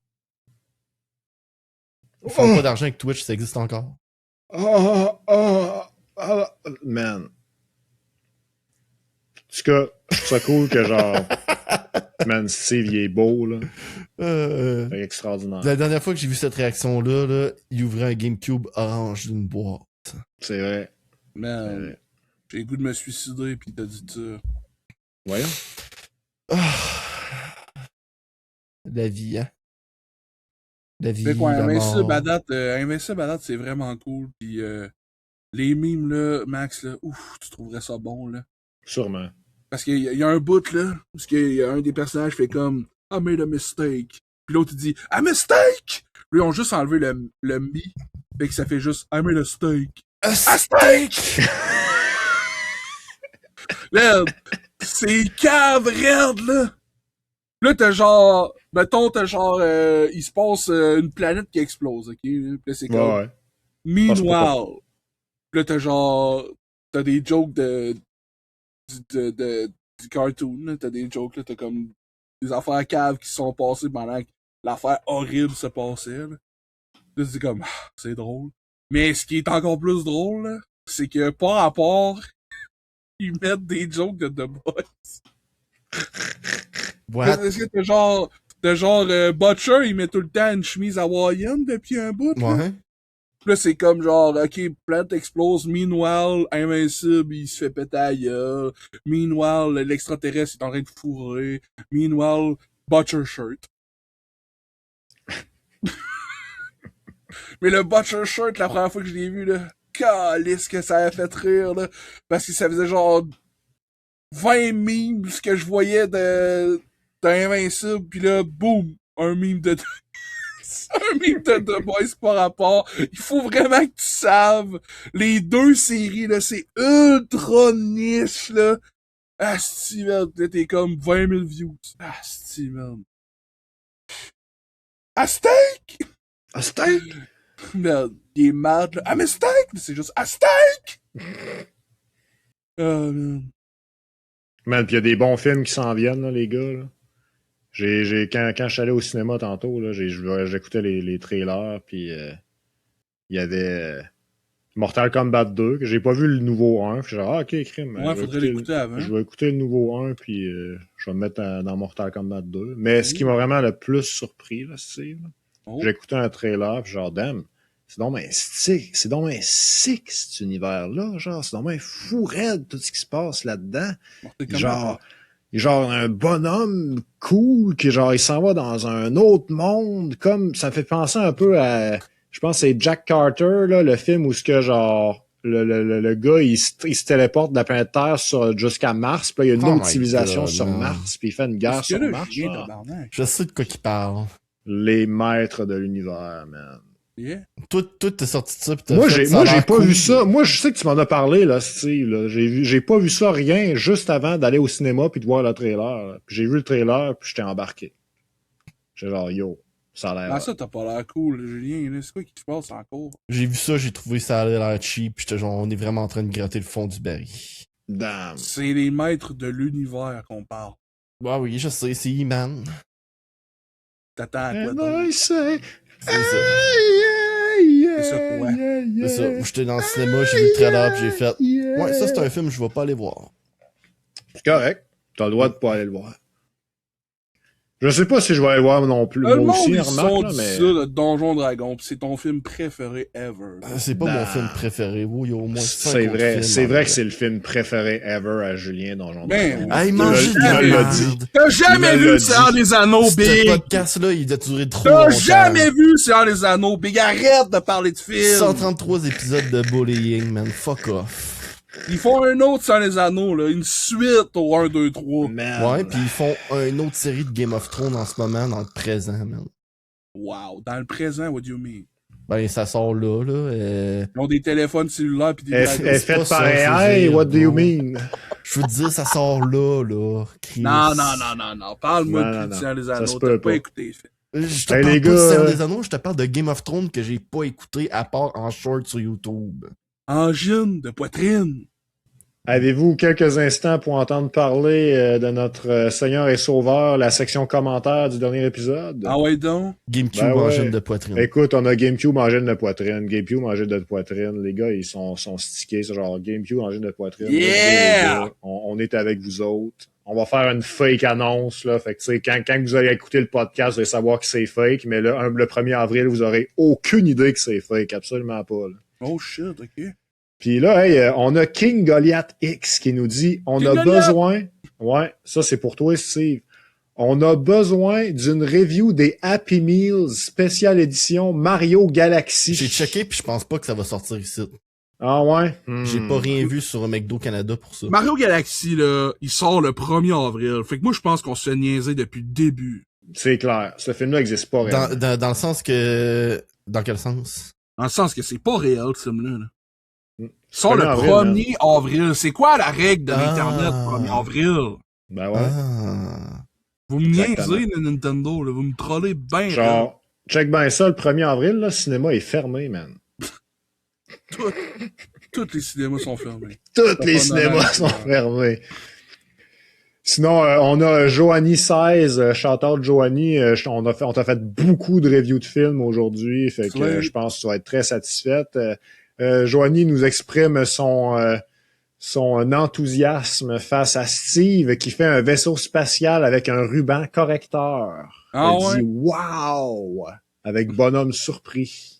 Ils font pas d'argent avec Twitch, ça existe encore. Man. En tout cas, je trouve ça cool que genre... Man, Steve, il est beau, là. C'est extraordinaire. La dernière fois que j'ai vu cette réaction-là, là, il ouvrait un GameCube orange d'une boîte. C'est vrai. Man, j'ai le goût de me suicider, pis t'as dit ça. Voyons. La vie, hein. La vie, Fait quoi, la Invincible à mort. date, c'est vraiment cool. Pis les memes, là, Max, là, ouf, tu trouverais ça bon, là. Sûrement. Parce qu'il y a un bout, là, où il y a un des personnages qui fait comme « I made a mistake ». Puis l'autre, il dit « A mistake ». Puis ils ont juste enlevé le me, fait que ça fait juste « I made a steak ». A steak! Merde, c'est cave raide, là. Là, t'as genre, mettons, il se passe une planète qui explose, ok? Puis là, c'est comme, Ouais. meanwhile. Puis là, t'as des jokes du cartoon, là. T'as des jokes, là, t'as comme des affaires caves qui se sont passées pendant que l'affaire horrible se passait, là. Là, c'est comme, c'est drôle. Mais ce qui est encore plus drôle, là, c'est que, par rapport, ils mettent des jokes de The Boys. What? Est-ce que t'as genre Butcher, il met tout le temps une chemise hawaïenne depuis un bout, là? Ouais. Là, c'est comme genre, ok, plante explose, meanwhile, Invincible, il se fait péter à gueule. Meanwhile, l'extraterrestre est en train de fourrer. Meanwhile, Butcher Shirt. Mais le Butcher Shirt, la première fois que je l'ai vu, là, calisse que ça a fait rire, là. Parce que ça faisait genre 20 memes, ce que je voyais d'Invincible, pis là, boum, un meme de The Boys par rapport. Il faut vraiment que tu saves. Les deux séries, là, c'est ultra niche, là. Asti, man. Là, t'es comme 20 000 views. Asti, man. A steak! A steak? Merde, il est mad, là. A mistake! C'est juste A steak! Man. Man, pis y a des bons films qui s'en viennent, là, les gars, là. Quand je suis allé au cinéma tantôt, là, j'écoutais les trailers, puis il y avait Mortal Kombat 2, que j'ai pas vu le nouveau 1. Puis genre, ok, crime. Ouais, faudrait l'écouter avant. Je vais écouter le nouveau 1, puis je vais me mettre dans Mortal Kombat 2. Mais ce qui m'a vraiment le plus surpris, là, c'est, j'ai écouté un trailer, puis genre, damn, c'est donc ben sick, cet univers-là, genre, c'est donc ben fou raide, tout ce qui se passe là-dedans. Genre un bonhomme cool qui genre il s'en va dans un autre monde, comme ça me fait penser un peu à, je pense que c'est Jack Carter là, le film où ce que genre le gars il se téléporte de la planète Terre jusqu'à Mars, puis là, il y a une autre civilisation sur Mars, puis il fait une guerre sur Mars. Je sais de quoi qu'il parle. Les maîtres de l'univers, man. Yeah. Toi, t'es sorti de ça pis t'as Moi, fait j'ai pas vu ça. Moi, je sais que tu m'en as parlé, là, Steve, là. J'ai pas vu ça rien juste avant d'aller au cinéma puis de voir le trailer, là. Puis j'ai vu le trailer puis j'étais embarqué. J'ai genre, yo, ça a l'air. Ah, ça, t'as pas l'air cool, Julien, là. C'est quoi qui te passe encore? J'ai vu ça, j'ai trouvé ça a l'air cheap pis j'étais genre, on est vraiment en train de gratter le fond du baril. Damn. C'est les maîtres de l'univers qu'on parle. Bah oui, je sais, c'est E-Man. T'attends à quoi, And donc? I say, C'est ça. C'est ça quoi? C'est ça. J'étais dans le cinéma, j'ai vu le trailer pis j'ai fait, ouais, ça c'est un film, je vais pas aller voir. C'est correct. T'as le droit de pas aller le voir. Je sais pas si je vais aller voir non plus. Le Moi monde, aussi, ils remarque, sont là, dit mais... ça, le Donjon Dragon, pis c'est ton film préféré ever. là. C'est pas Nah. mon film préféré. Oui, il y a au moins 5 C'est autres vrai, films c'est en vrai vrai. que c'est le film préféré ever à Julien Donjon Ben Dragon. oui. Hey, Il mangez de me la l'a merde. dit. T'as jamais Il me vu l'a le Seigneur dit. des Anneaux, Ce Big! podcast-là, il a duré trop T'as longtemps. jamais vu le Seigneur des Anneaux, Big! Arrête de parler de films! 133 épisodes de bullying, man. Fuck off. Ils font un autre Seigneur des Anneaux, là, une suite au 1, 2, 3. Man. Ouais, pis ils font une autre série de Game of Thrones en ce moment, dans le présent, man. Wow, dans le présent, what do you mean? Ben, ça sort là, là. Ils ont des téléphones cellulaires pis des Elle dragons. est c'est pas faite ça, par je veux AI, dire, what do you bro. mean? Je veux te dire, ça sort là. Chris. Non. Parle-moi Non, plus non, de non. Seigneur des Ça Anneaux. se T'as peut pas pas. écouté les films. Je te Hey, parle les pas de gars, Seigneur des Anneaux, je te parle de Game of Thrones que j'ai pas écouté à part en short sur YouTube. Angine de poitrine. Avez-vous quelques instants pour entendre parler de notre Seigneur et Sauveur, la section commentaires du dernier épisode? Ah ouais donc? GameCube Ben ouais. engine de poitrine. Écoute, on a GameCube en gêne de poitrine. GameCube en gêne de poitrine. Les gars, ils sont stickés. C'est genre GameCube en gêne de poitrine. Yeah! Les gars, on est avec vous autres. On va faire une fake annonce, là. Fait que, tu sais, quand vous allez écouter le podcast, vous allez savoir que c'est fake. Mais le 1er avril, vous aurez aucune idée que c'est fake. Absolument pas, là. Oh shit, ok. Puis là, hey, on a King Goliath X qui nous dit on King a Goliath! besoin. Ouais, ça c'est pour toi, Steve. On a besoin d'une review des Happy Meals spéciale édition Mario Galaxy. J'ai checké pis je pense pas que ça va sortir ici. Ah ouais? J'ai pas rien vu sur McDo Canada pour ça. Mario Galaxy, là, il sort le 1er avril. Fait que moi, je pense qu'on se fait niaiser depuis le début. C'est clair. Ce film-là n'existe pas réellement. Dans le sens que... Dans quel sens? Dans le sens que c'est pas réel, ce film-là. Là. Mm. Il sort le 1er 1er avril. C'est quoi la règle de l'Internet, Ah. 1er avril? Ben ouais. Ah. Vous me Exactement. niaisez, le Nintendo, là. Vous me trollez bien. Genre, check bien ça, le 1er avril, là, le cinéma est fermé, man. Tous les cinémas sont fermés. Tous Pas les pas cinémas malade, sont ça. fermés. Sinon, on a Joanie 16, shout-out Joanie. On t'a fait beaucoup de reviews de films aujourd'hui, fait que Ouais. je pense que tu vas être très satisfaite. Joanie nous exprime son enthousiasme face à Steve qui fait un vaisseau spatial avec un ruban correcteur. Ah Elle ouais? dit « Wow! » avec bonhomme surpris.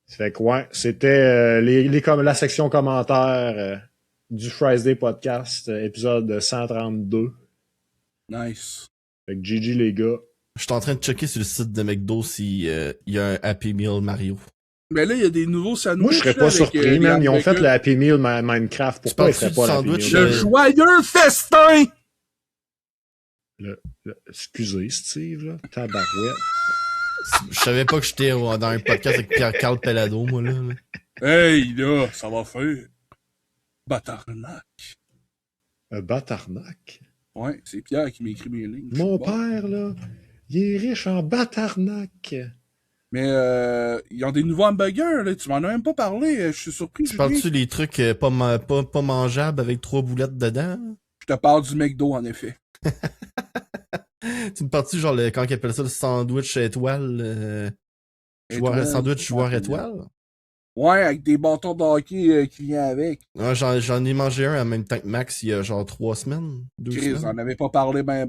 Fait que ouais, c'était la section commentaires du Friday Podcast, épisode 132. Nice. Fait que GG les gars. Je suis en train de checker sur le site de McDo s'il y a un Happy Meal Mario. Mais là, il y a des nouveaux sandwichs. Moi, je serais là, pas avec, surpris, les man. Ils ont fait hamburgers. le Happy Meal Minecraft. Pourquoi ils parles-tu feraient pas du le Happy sandwich, Meal? Le joyeux festin! Excusez, Steve, là. Tabarouette. Je savais pas que j'étais dans un podcast avec Pierre-Carl Pellado, moi, là. Hey, là, ça va faire. Batarnac. Un batarnac. Ouais, c'est Pierre qui m'écrit mes lignes. Je Mon suis bon. père, là, il est riche en batarnac. Mais, ils ont des nouveaux hamburgers, là. Tu m'en as même pas parlé. Je suis surpris. Tu Julien. parles-tu des trucs pas mangeables avec 3 boulettes dedans? Je te parle du McDo, en effet. Tu me parles-tu genre quand ils appellent ça le sandwich étoile? Étoile. Sandwich joueur étoile? Ouais, avec des bâtons de hockey qui viennent avec. Ouais, j'en ai mangé un en même temps que Max il y a genre 3 semaines. 2 Chris, semaines. on avait pas parlé ben.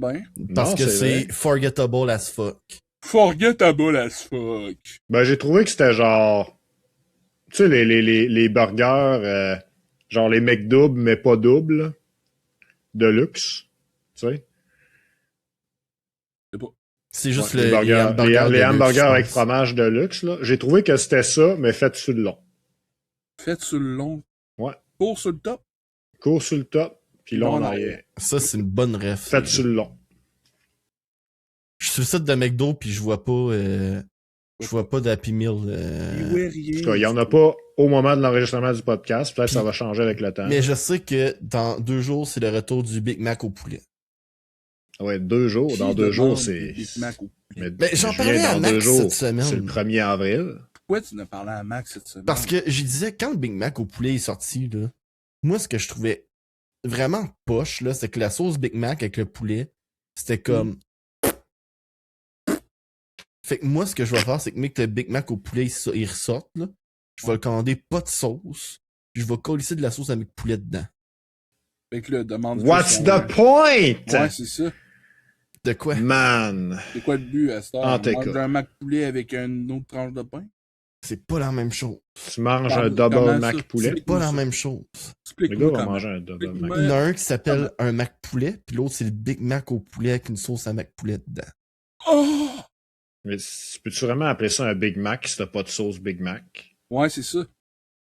Parce Non, que c'est c'est forgettable as fuck. Forgettable as fuck. Ben, j'ai trouvé que c'était genre... Tu sais, les burgers, genre les McDouble, mais pas double, là, de luxe. Tu sais? C'est juste Ouais, les les de hamburgers luxe, avec je pense. fromage de luxe, là. J'ai trouvé que c'était ça, mais fait sur le long. Faites sur le long. Ouais. Cours sur le top. Court sur le top, puis long en Non, arrière. Ça, c'est une bonne ref. Fait sur le long. Je suis sur le site de McDo puis je vois pas d'Happy Meal. Ouais, rien. En tout cas, il n'y en a pas au moment de l'enregistrement du podcast. Peut-être que ça va changer avec le temps. Mais je sais que dans 2 jours, c'est le retour du Big Mac au poulet. Ouais, 2 jours. Qui Dans 2 demande jours, c'est... des Big Mac au- Mais j'en je parlais viens à dans Max 2 jours. cette semaine. C'est le 1er avril. Pourquoi tu n'as parlé à Max cette semaine? Parce que j'y disais, quand le Big Mac au poulet est sorti, là, moi, ce que je trouvais vraiment poche, là, c'est que la sauce Big Mac avec le poulet, c'était comme... Fait que moi, ce que je vais faire, c'est que, mec, le Big Mac au poulet, il ressorte, là. Je vais le commander pas de sauce, puis je vais coller de la sauce avec poulet dedans. Fait que là, demande. What's the point? Ouais, c'est ça. De quoi? Man. C'est quoi le but à cette heure? En tout Manger cas. un Mac poulet avec une autre tranche de pain? C'est pas la même chose. Tu manges Comment un double ça? Mac poulet? C'est pas la même chose. Le Explique-moi gars va comment. manger un double Mac. Il y en a un qui s'appelle un Mac poulet, puis l'autre c'est le Big Mac au poulet avec une sauce à Mac poulet dedans. Oh! Mais peux-tu vraiment appeler ça un Big Mac si t'as pas de sauce Big Mac? Ouais, c'est ça.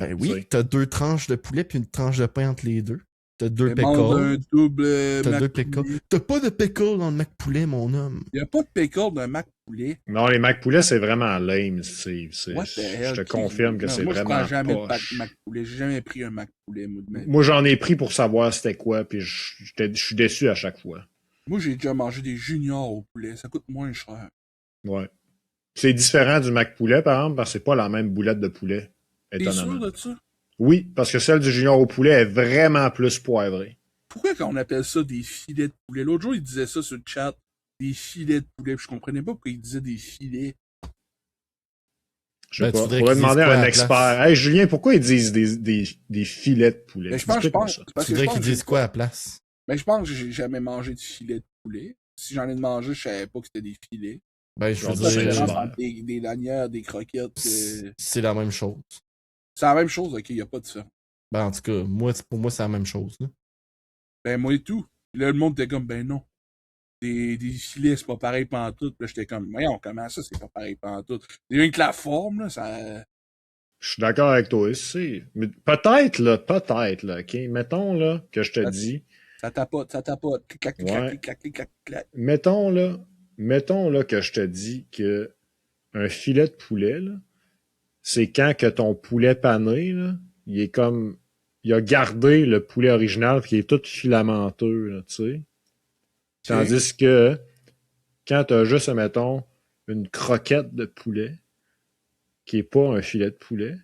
Ben C'est- oui, t'as 2 tranches de poulet puis une tranche de pain entre les deux. T'as 2 Mais mange un pickles. double T'as Mac 2 pickles. poulet. T'as pas de pickle dans le Mac poulet, mon homme. Il y a pas de pickle d'un Mac poulet. Non, les Mac poulet, c'est vraiment lame, Steve. What the hell? Je te confirme que Non, c'est moi, je vraiment prends jamais de poche. Mac poulet. J'ai jamais pris un Mac poulet, moi, de ma vie. Moi, j'en ai pris pour savoir c'était quoi, puis je suis déçu à chaque fois. Moi, j'ai déjà mangé des juniors au poulet. Ça coûte moins cher. Ouais. C'est différent du Mac poulet, par exemple, parce que c'est pas la même boulette de poulet, T'es sûr étonnamment. de ça? Oui, parce que celle du junior au poulet est vraiment plus poivrée. Pourquoi quand on appelle ça des filets de poulet? L'autre jour, il disait ça sur le chat. Des filets de poulet. Puis je comprenais pas pourquoi il disait des filets. Je sais Ben, tu pas. voudrais Faudrait qu'ils demander disent à quoi un à la expert. place? Hey, Julien, pourquoi ils disent des filets de poulet? Mais je pense, Explique-moi ça. parce Tu que voudrais je pense qu'ils que disent quoi à la place? Ben, je pense que j'ai jamais mangé de filet de poulet. Si j'en ai mangé, je savais pas que c'était des filets. Ben, je veux Genre La c'est différence super. entre des lanières, des croquettes, C'est la même chose. c'est la même chose, ok, y a pas de différence. Ben, en tout cas, pour moi, c'est la même chose. Là. Ben, moi et tout. Puis là, le monde était comme, ben non. Des filets, c'est pas pareil pantoute. Puis là, j'étais comme, voyons, comment ça, c'est pas pareil pantoute? C'est rien que la forme, là, ça... Je suis d'accord avec toi aussi. Mais peut-être, là, OK? Mettons, là, que je te Ça- dis... Ça tapote. Clic, clac, clic, Ouais. clac, clic, clac, clic. Mettons, là, que je te dis que un filet de poulet, là, c'est quand que ton poulet pané, là, il est comme... Il a gardé le poulet original, puis il est tout filamenteux, là, tu sais. Tandis que quand t'as juste, mettons, une croquette de poulet, qui est pas un filet de poulet,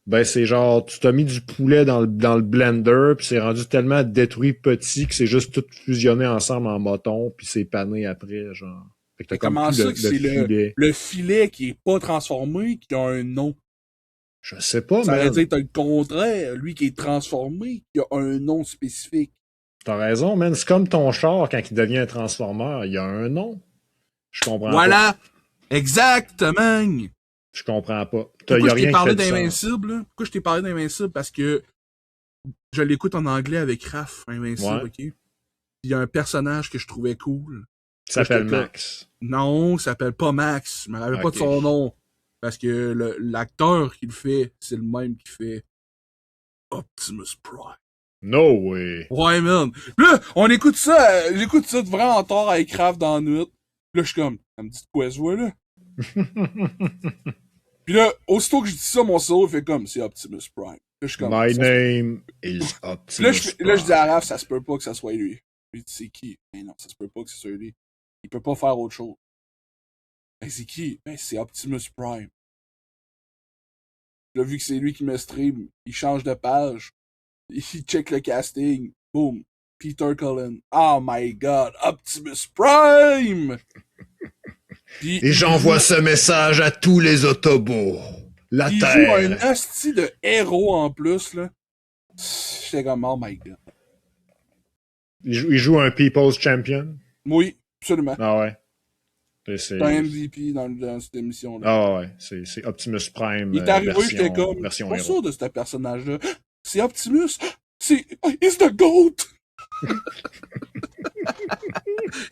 ben c'est genre, tu t'as mis du poulet dans le blender, puis c'est rendu tellement détruit petit que c'est juste tout fusionné ensemble en moton, puis c'est pané après, genre. Fait que t'as Mais comme comment plus ça que c'est le filet qui est pas transformé, qui a un nom? Je sais pas, Ça veut man. dire que t'as le contraire, lui qui est transformé, qui a un nom spécifique. T'as raison, man. C'est comme ton char quand il devient un transformeur. Il y a un nom. Je comprends pas. Voilà! Exactement! Je comprends pas. Il Pourquoi y a je rien t'ai qui parlé fait du sens. d'Invincible, là? Pourquoi je t'ai parlé d'Invincible? Parce que je l'écoute en anglais avec Raph, Invincible, Ouais. ok? Il y a un personnage que je trouvais cool. Il s'appelle J'étais Max. Non, il s'appelle pas Max. Je me rappelle pas de Ok. son nom. Parce que l'acteur qui le fait, c'est le même qui fait Optimus Prime. No way. Ouais, man. Puis là, on écoute ça, j'écoute ça de vraiment tard avec Raph dans la nuit. Puis là, je suis comme, ça me dit de quoi, ce voix là? Puis là, aussitôt que je dis ça, mon cerveau fait comme, c'est Optimus Prime. Là, je suis comme, My ça name is Puis Optimus là, je dis à Prime. Raph, ça se peut pas que ça soit lui. Puis il dit, c'est qui? Ben non, ça se peut pas que ce soit lui. Il peut pas faire autre chose. Ben c'est qui? Ben c'est Optimus Prime. Là, vu que c'est lui qui me stream, il change de page. Il check le casting. Boom. Peter Cullen. Oh my god. Optimus Prime! Puis, Et j'envoie ce message à tous les Autobots. La il joue Terre. un hostie de héros en plus, là. J'étais comme, oh my god. Il joue un People's Champion. Oui, absolument. Ah ouais. C'est un MVP dans cette émission-là. Ah ouais. C'est Optimus Prime. Il est arrivé, version, j'étais comme, version pas héros. sûr de ce personnage-là. C'est Optimus! C'est, he's the GOAT!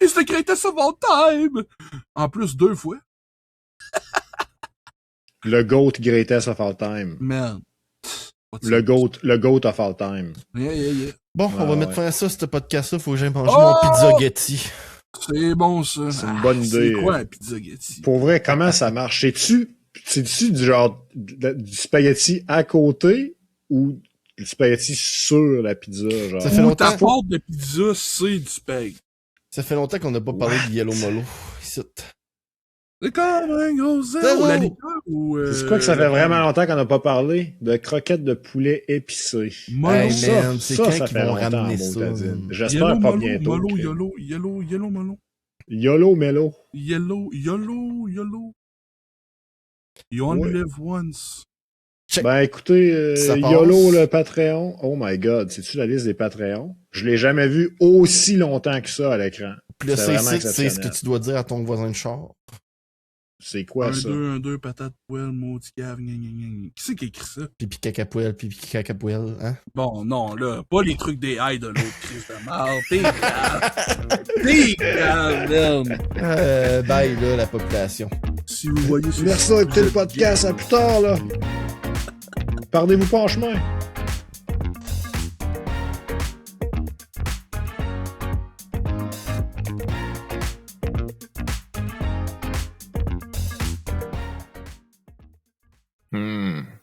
He's the greatest of all time! En plus, 2 fois. Le GOAT Greatest of All Time. Man. Le GOAT of All Time. Yeah. Bon, Ah, on va mettre ouais. fin à ça, ce podcast-là. Faut que j'aille manger Oh! mon pizza-ghetti. C'est bon, ça. C'est une bonne idée. C'est quoi un pizzaghetti? Pour vrai, comment ça marche? C'est-tu du genre du spaghetti à côté ou du spaghetti sur la pizza? Genre? Ça fait Ou ta longtemps. pâte de pizza, c'est du spag. Ça fait longtemps qu'on n'a pas parlé de Yellow Molo. Ici. C'est comme un gros zéro. Zéro. La liqueur ou... C'est quoi que ça fait vraiment longtemps qu'on n'a pas parlé? De croquettes de poulet épicées. Molo. Hey, Ça, man, c'est ça quand fait qu'ils vont longtemps, ramener ça? Maudadine. Yellow J'espère pas Molo, bientôt. Molo, que- Yellow Molo. Yolo Mello. Yellow. You only Ouais. live once. Ben écoutez, Ça passe. YOLO le Patreon. Oh my God, c'est-tu la liste des Patreons? Je l'ai jamais vu aussi longtemps que ça à l'écran. Puis là, C'est c'est vraiment ici, c'est ce que exceptionnel. tu dois dire à ton voisin de char. C'est quoi ça? 1-2, patate poêle, maudit cave, gna gna gna. Qui c'est qui a écrit ça? Pipi cacapoel, hein? Bon, non, là, pas les trucs des haies de l'autre Chris de mort. T'es grave. T'es grave, man. Bye, là, la population. Si vous voyez ce Merci d'avoir écouté le podcast. À plus tard, là. Perdez-vous pas en chemin.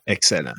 Excellent.